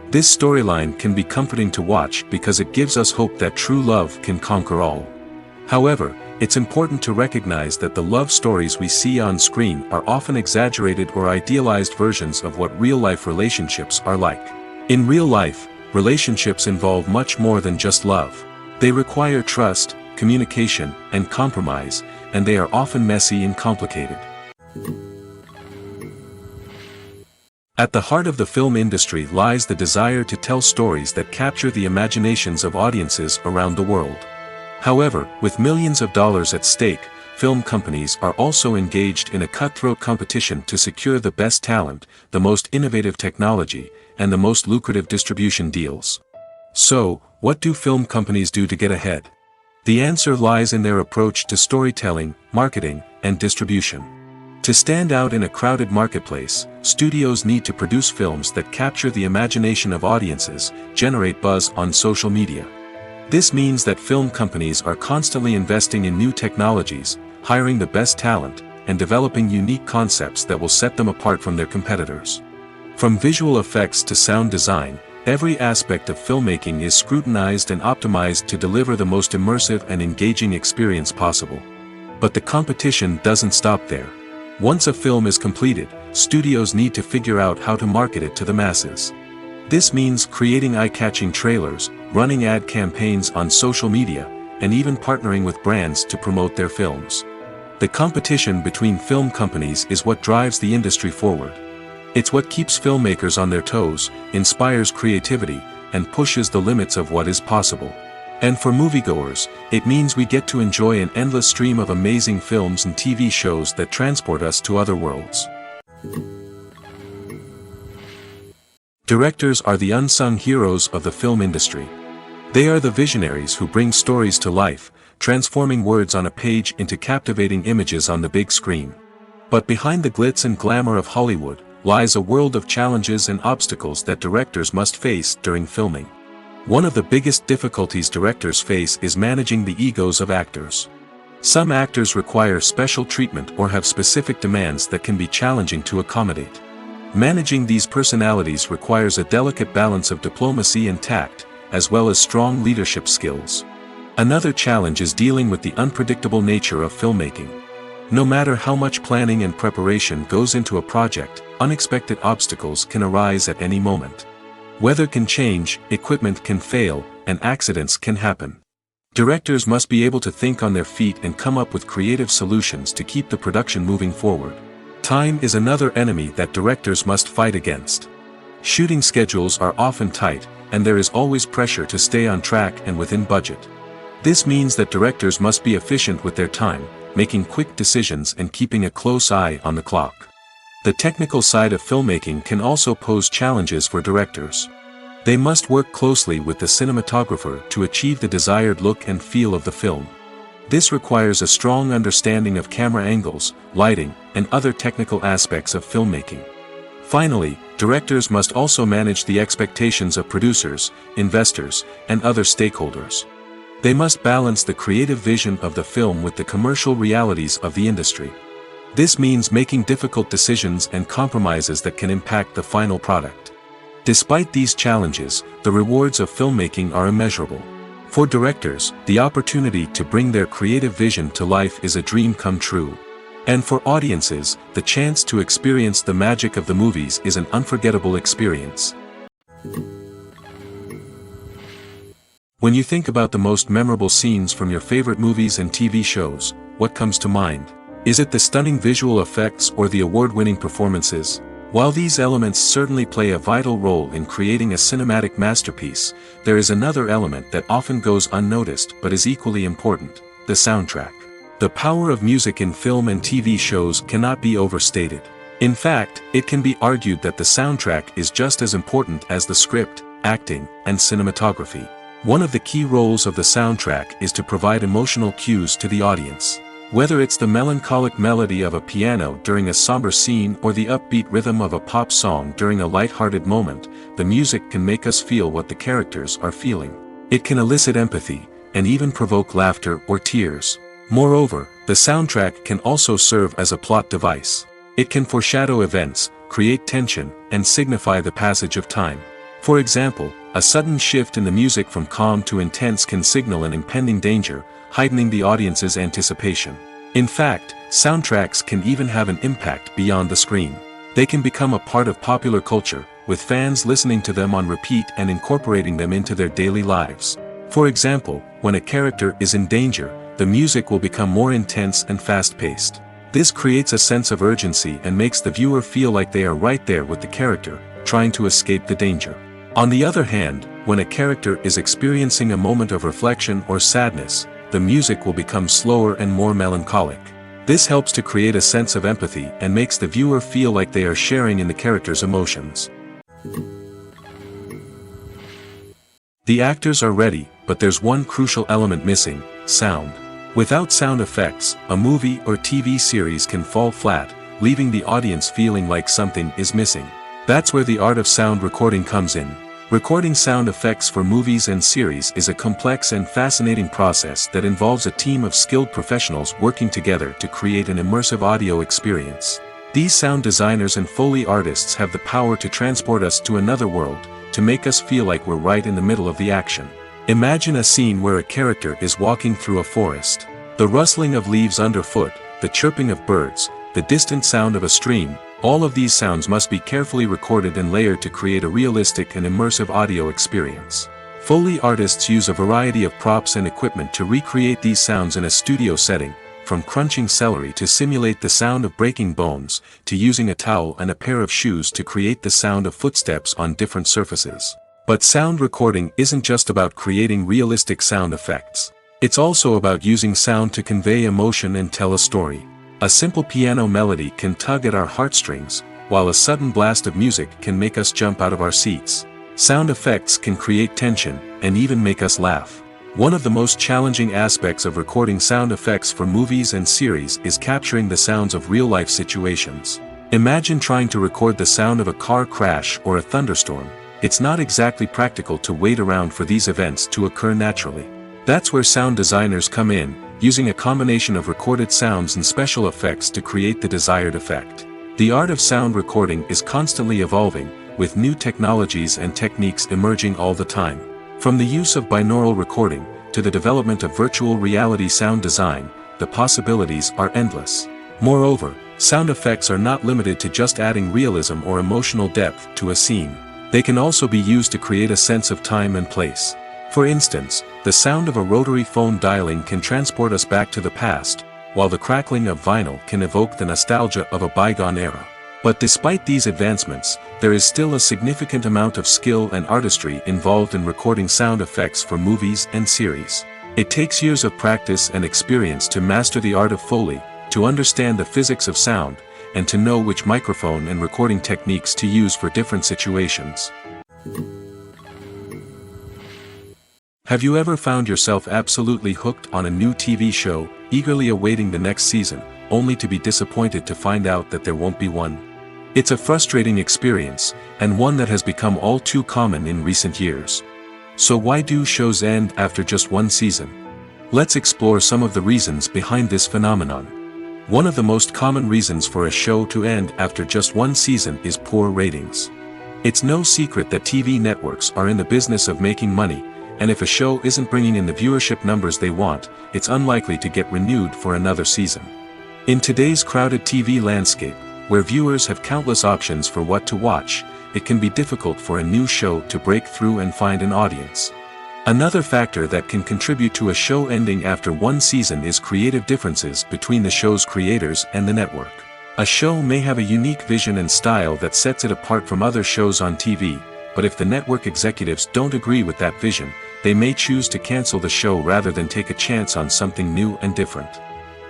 S1: This storyline can be comforting to watch because it gives us hope that true love can conquer all. However, it's important to recognize that the love stories we see on screen are often exaggerated or idealized versions of what real-life relationships are like. In real life, relationships involve much more than just love. They require trust, communication, and compromise, and they are often messy and complicated. At the heart of the film industry lies the desire to tell stories that capture the imaginations of audiences around the world. However, with millions of dollars at stake, film companies are also engaged in a cutthroat competition to secure the best talent, the most innovative technology, and the most lucrative distribution deals. So, what do film companies do to get ahead? The answer lies in their approach to storytelling, marketing, and distribution. To stand out in a crowded marketplace, studios need to produce films that capture the imagination of audiences, generate buzz on social media. This means that film companies are constantly investing in new technologies, hiring the best talent, and developing unique concepts that will set them apart from their competitors. From visual effects to sound design, every aspect of filmmaking is scrutinized and optimized to deliver the most immersive and engaging experience possible. But the competition doesn't stop there. Once a film is completed, studios need to figure out how to market it to the masses. This means creating eye-catching trailers, running ad campaigns on social media, and even partnering with brands to promote their films. The competition between film companies is what drives the industry forward. It's what keeps filmmakers on their toes, inspires creativity, and pushes the limits of what is possible. And for moviegoers, it means we get to enjoy an endless stream of amazing films and TV shows that transport us to other worlds. Directors are the unsung heroes of the film industry. They are the visionaries who bring stories to life, transforming words on a page into captivating images on the big screen. But behind the glitz and glamour of Hollywood lies a world of challenges and obstacles that directors must face during filming. One of the biggest difficulties directors face is managing the egos of actors. Some actors require special treatment or have specific demands that can be challenging to accommodate. Managing these personalities requires a delicate balance of diplomacy and tact, as well as strong leadership skills. Another challenge is dealing with the unpredictable nature of filmmaking. No matter how much planning and preparation goes into a project, unexpected obstacles can arise at any moment. Weather can change, equipment can fail, and accidents can happen. Directors must be able to think on their feet and come up with creative solutions to keep the production moving forward. Time is another enemy that directors must fight against. Shooting schedules are often tight, and there is always pressure to stay on track and within budget. This means that directors must be efficient with their time, making quick decisions and keeping a close eye on the clock. The technical side of filmmaking can also pose challenges for directors. They must work closely with the cinematographer to achieve the desired look and feel of the film. This requires a strong understanding of camera angles, lighting, and other technical aspects of filmmaking. Finally, directors must also manage the expectations of producers, investors, and other stakeholders. They must balance the creative vision of the film with the commercial realities of the industry. This means making difficult decisions and compromises that can impact the final product. Despite these challenges, the rewards of filmmaking are immeasurable. For directors, the opportunity to bring their creative vision to life is a dream come true. And for audiences, the chance to experience the magic of the movies is an unforgettable experience. When you think about the most memorable scenes from your favorite movies and TV shows, what comes to mind? Is it the stunning visual effects or the award-winning performances? While these elements certainly play a vital role in creating a cinematic masterpiece, there is another element that often goes unnoticed but is equally important: the soundtrack. The power of music in film and TV shows cannot be overstated. In fact, it can be argued that the soundtrack is just as important as the script, acting, and cinematography. One of the key roles of the soundtrack is to provide emotional cues to the audience. Whether it's the melancholic melody of a piano during a somber scene or the upbeat rhythm of a pop song during a light-hearted moment, the music can make us feel what the characters are feeling. It can elicit empathy, and even provoke laughter or tears. Moreover, the soundtrack can also serve as a plot device. It can foreshadow events, create tension, and signify the passage of time. For example, a sudden shift in the music from calm to intense can signal an impending danger, heightening the audience's anticipation. In fact, soundtracks can even have an impact beyond the screen. They can become a part of popular culture, with fans listening to them on repeat and incorporating them into their daily lives. For example, when a character is in danger, the music will become more intense and fast-paced. This creates a sense of urgency and makes the viewer feel like they are right there with the character, trying to escape the danger. On the other hand, when a character is experiencing a moment of reflection or sadness, the the music will become slower and more melancholic. This helps to create a sense of empathy and makes the viewer feel like they are sharing in the character's emotions. The actors are ready, but there's one crucial element missing: sound. Without sound effects, a movie or TV series can fall flat, leaving the audience feeling like something is missing. That's where the art of sound recording comes in. Recording sound effects for movies and series is a complex and fascinating process that involves a team of skilled professionals working together to create an immersive audio experience. These sound designers and Foley artists have the power to transport us to another world, to make us feel like we're right in the middle of the action. Imagine a scene where a character is walking through a forest. The rustling of leaves underfoot, the chirping of birds, the distant sound of a stream, all of these sounds must be carefully recorded and layered to create a realistic and immersive audio experience. Foley artists use a variety of props and equipment to recreate these sounds in a studio setting, from crunching celery to simulate the sound of breaking bones, to using a towel and a pair of shoes to create the sound of footsteps on different surfaces. But sound recording isn't just about creating realistic sound effects. It's also about using sound to convey emotion and tell a story. A simple piano melody can tug at our heartstrings, while a sudden blast of music can make us jump out of our seats. Sound effects can create tension, and even make us laugh. One of the most challenging aspects of recording sound effects for movies and series is capturing the sounds of real-life situations. Imagine trying to record the sound of a car crash or a thunderstorm. It's not exactly practical to wait around for these events to occur naturally. That's where sound designers come in, using a combination of recorded sounds and special effects to create the desired effect. The art of sound recording is constantly evolving, with new technologies and techniques emerging all the time. From the use of binaural recording, to the development of virtual reality sound design, the possibilities are endless. Moreover, sound effects are not limited to just adding realism or emotional depth to a scene. They can also be used to create a sense of time and place. For instance, the sound of a rotary phone dialing can transport us back to the past, while the crackling of vinyl can evoke the nostalgia of a bygone era. But despite these advancements, there is still a significant amount of skill and artistry involved in recording sound effects for movies and series. It takes years of practice and experience to master the art of Foley, to understand the physics of sound, and to know which microphone and recording techniques to use for different situations. Have you ever found yourself absolutely hooked on a new TV show, eagerly awaiting the next season, only to be disappointed to find out that there won't be one? It's a frustrating experience, and one that has become all too common in recent years. So why do shows end after just one season? Let's explore some of the reasons behind this phenomenon. One of the most common reasons for a show to end after just one season is poor ratings. It's no secret that TV networks are in the business of making money, and if a show isn't bringing in the viewership numbers they want, it's unlikely to get renewed for another season. In today's crowded TV landscape, where viewers have countless options for what to watch, it can be difficult for a new show to break through and find an audience. Another factor that can contribute to a show ending after one season is creative differences between the show's creators and the network. A show may have a unique vision and style that sets it apart from other shows on TV, but if the network executives don't agree with that vision, they may choose to cancel the show rather than take a chance on something new and different.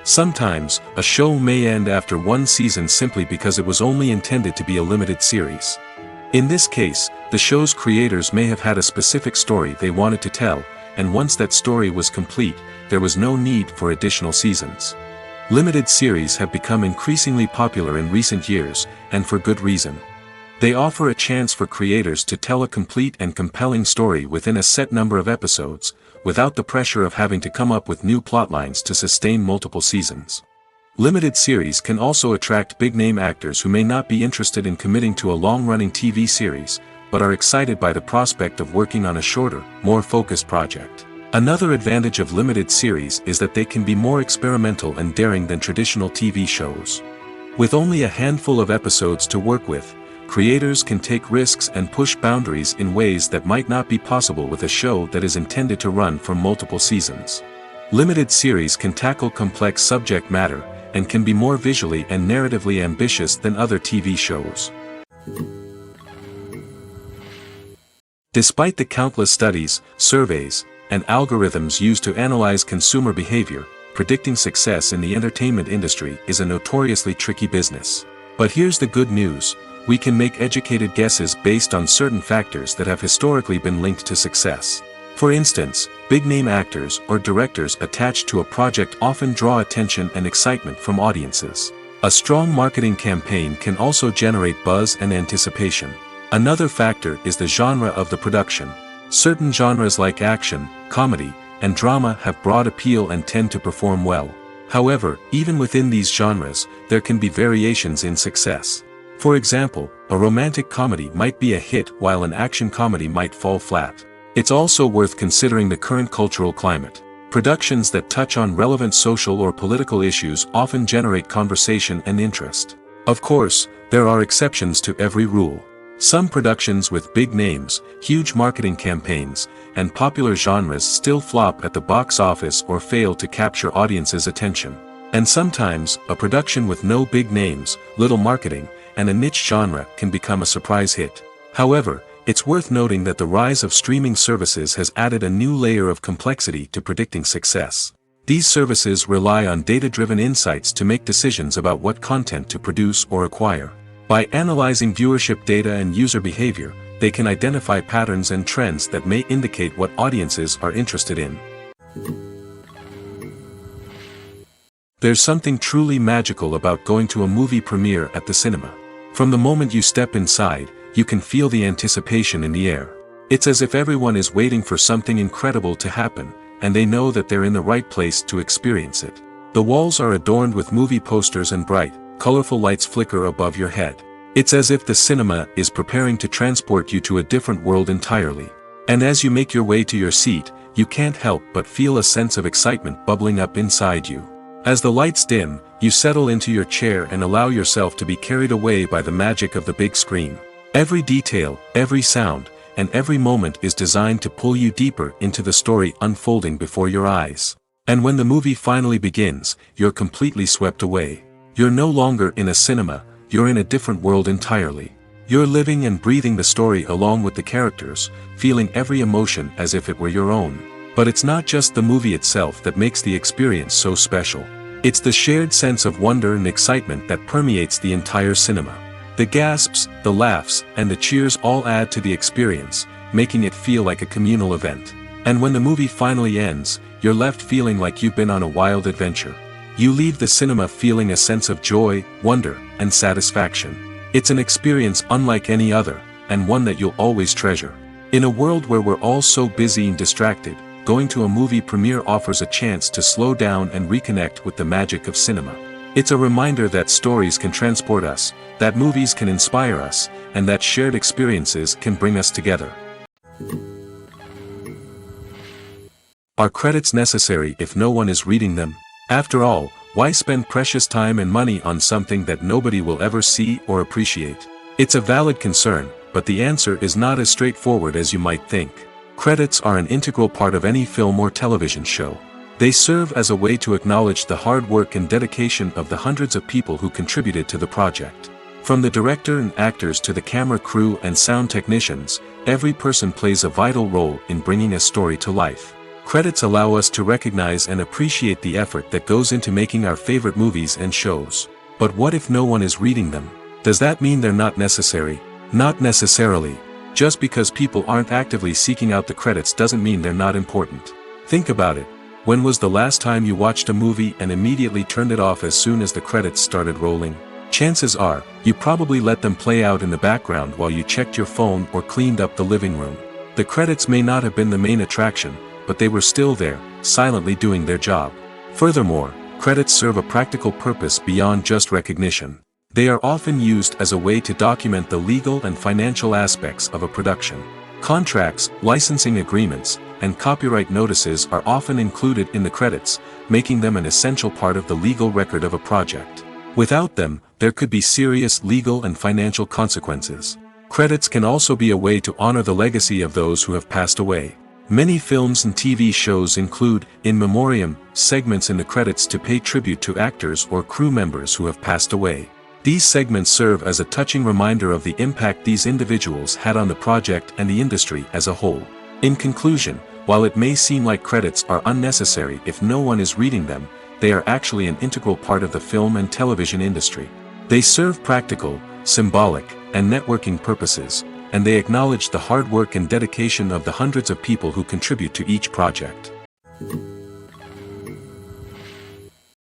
S1: Sometimes, a show may end after one season simply because it was only intended to be a limited series. In this case, the show's creators may have had a specific story they wanted to tell, and once that story was complete, there was no need for additional seasons. Limited series have become increasingly popular in recent years, and for good reason. They offer a chance for creators to tell a complete and compelling story within a set number of episodes, without the pressure of having to come up with new plotlines to sustain multiple seasons. Limited series can also attract big-name actors who may not be interested in committing to a long-running TV series, but are excited by the prospect of working on a shorter, more focused project. Another advantage of limited series is that they can be more experimental and daring than traditional TV shows. With only a handful of episodes to work with, creators can take risks and push boundaries in ways that might not be possible with a show that is intended to run for multiple seasons. Limited series can tackle complex subject matter, and can be more visually and narratively ambitious than other TV shows. Despite the countless studies, surveys, and algorithms used to analyze consumer behavior, predicting success in the entertainment industry is a notoriously tricky business. But here's the good news: we can make educated guesses based on certain factors that have historically been linked to success. For instance, big-name actors or directors attached to a project often draw attention and excitement from audiences. A strong marketing campaign can also generate buzz and anticipation. Another factor is the genre of the production. Certain genres like action, comedy, and drama have broad appeal and tend to perform well. However, even within these genres, there can be variations in success. For example, a romantic comedy might be a hit while an action comedy might fall flat. It's also worth considering the current cultural climate. Productions that touch on relevant social or political issues often generate conversation and interest. Of course, there are exceptions to every rule. Some productions with big names, huge marketing campaigns, and popular genres still flop at the box office or fail to capture audiences' attention. And sometimes, a production with no big names, little marketing, and a niche genre can become a surprise hit. However, it's worth noting that the rise of streaming services has added a new layer of complexity to predicting success. These services rely on data-driven insights to make decisions about what content to produce or acquire. By analyzing viewership data and user behavior, they can identify patterns and trends that may indicate what audiences are interested in. There's something truly magical about going to a movie premiere at the cinema. From the moment you step inside, you can feel the anticipation in the air. It's as if everyone is waiting for something incredible to happen, and they know that they're in the right place to experience it. The walls are adorned with movie posters and bright, colorful lights flicker above your head. It's as if the cinema is preparing to transport you to a different world entirely. And as you make your way to your seat, you can't help but feel a sense of excitement bubbling up inside you. As the lights dim, you settle into your chair and allow yourself to be carried away by the magic of the big screen. Every detail, every sound, and every moment is designed to pull you deeper into the story unfolding before your eyes. And when the movie finally begins, you're completely swept away. You're no longer in a cinema, you're in a different world entirely. You're living and breathing the story along with the characters, feeling every emotion as if it were your own. But it's not just the movie itself that makes the experience so special. It's the shared sense of wonder and excitement that permeates the entire cinema. The gasps, the laughs, and the cheers all add to the experience, making it feel like a communal event. And when the movie finally ends, you're left feeling like you've been on a wild adventure. You leave the cinema feeling a sense of joy, wonder, and satisfaction. It's an experience unlike any other, and one that you'll always treasure. In a world where we're all so busy and distracted, going to a movie premiere offers a chance to slow down and reconnect with the magic of cinema. It's a reminder that stories can transport us, that movies can inspire us, and that shared experiences can bring us together. Are credits necessary if no one is reading them? After all, why spend precious time and money on something that nobody will ever see or appreciate? It's a valid concern, but the answer is not as straightforward as you might think. Credits are an integral part of any film or television show. They serve as a way to acknowledge the hard work and dedication of the hundreds of people who contributed to the project. From the director and actors to the camera crew and sound technicians, every person plays a vital role in bringing a story to life. Credits allow us to recognize and appreciate the effort that goes into making our favorite movies and shows. But what if no one is reading them? Does that mean they're not necessary? Not necessarily. Just because people aren't actively seeking out the credits doesn't mean they're not important. Think about it. When was the last time you watched a movie and immediately turned it off as soon as the credits started rolling? Chances are, you probably let them play out in the background while you checked your phone or cleaned up the living room. The credits may not have been the main attraction, but they were still there, silently doing their job. Furthermore, credits serve a practical purpose beyond just recognition. They are often used as a way to document the legal and financial aspects of a production. Contracts, licensing agreements, and copyright notices are often included in the credits, making them an essential part of the legal record of a project. Without them, there could be serious legal and financial consequences. Credits can also be a way to honor the legacy of those who have passed away. Many films and TV shows include, in memoriam, segments in the credits to pay tribute to actors or crew members who have passed away. These segments serve as a touching reminder of the impact these individuals had on the project and the industry as a whole. In conclusion, While it may seem like credits are unnecessary if no one is reading them, they are actually an integral part of the film and television industry. They serve practical, symbolic, and networking purposes, and they acknowledge the hard work and dedication of the hundreds of people who contribute to each project.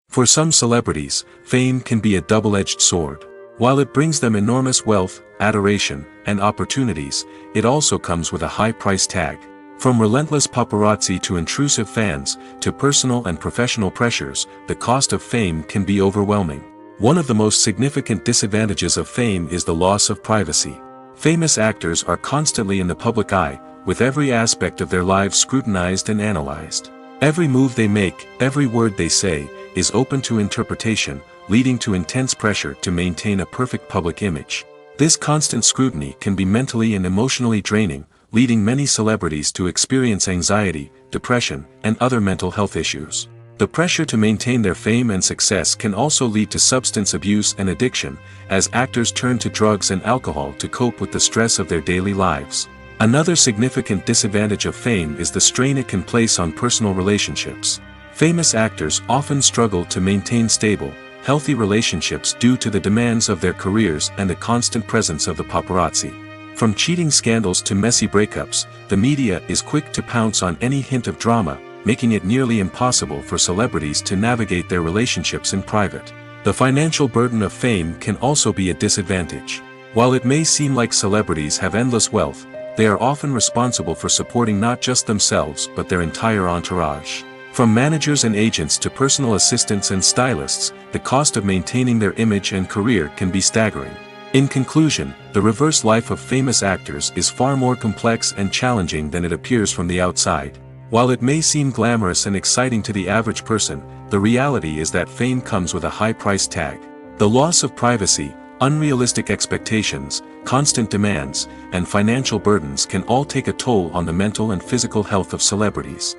S1: For some celebrities, fame can be a double-edged sword. While it brings them enormous wealth, adoration, and opportunities, it also comes with a high price tag. From relentless paparazzi to intrusive fans, to personal and professional pressures, the cost of fame can be overwhelming. One of the most significant disadvantages of fame is the loss of privacy. Famous actors are constantly in the public eye, with every aspect of their lives scrutinized and analyzed. Every move they make, every word they say, is open to interpretation, leading to intense pressure to maintain a perfect public image. This constant scrutiny can be mentally and emotionally draining, leading many celebrities to experience anxiety, depression, and other mental health issues. The pressure to maintain their fame and success can also lead to substance abuse and addiction, as actors turn to drugs and alcohol to cope with the stress of their daily lives. Another significant disadvantage of fame is the strain it can place on personal relationships. Famous actors often struggle to maintain stable, healthy relationships due to the demands of their careers and the constant presence of the paparazzi. From cheating scandals to messy breakups, the media is quick to pounce on any hint of drama, making it nearly impossible for celebrities to navigate their relationships in private. The financial burden of fame can also be a disadvantage. While it may seem like celebrities have endless wealth, they are often responsible for supporting not just themselves but their entire entourage. From managers and agents to personal assistants and stylists, the cost of maintaining their image and career can be staggering. In conclusion, the reverse life of famous actors is far more complex and challenging than it appears from the outside. While it may seem glamorous and exciting to the average person, the reality is that fame comes with a high price tag. The loss of privacy, unrealistic expectations, constant demands, and financial burdens can all take a toll on the mental and physical health of celebrities.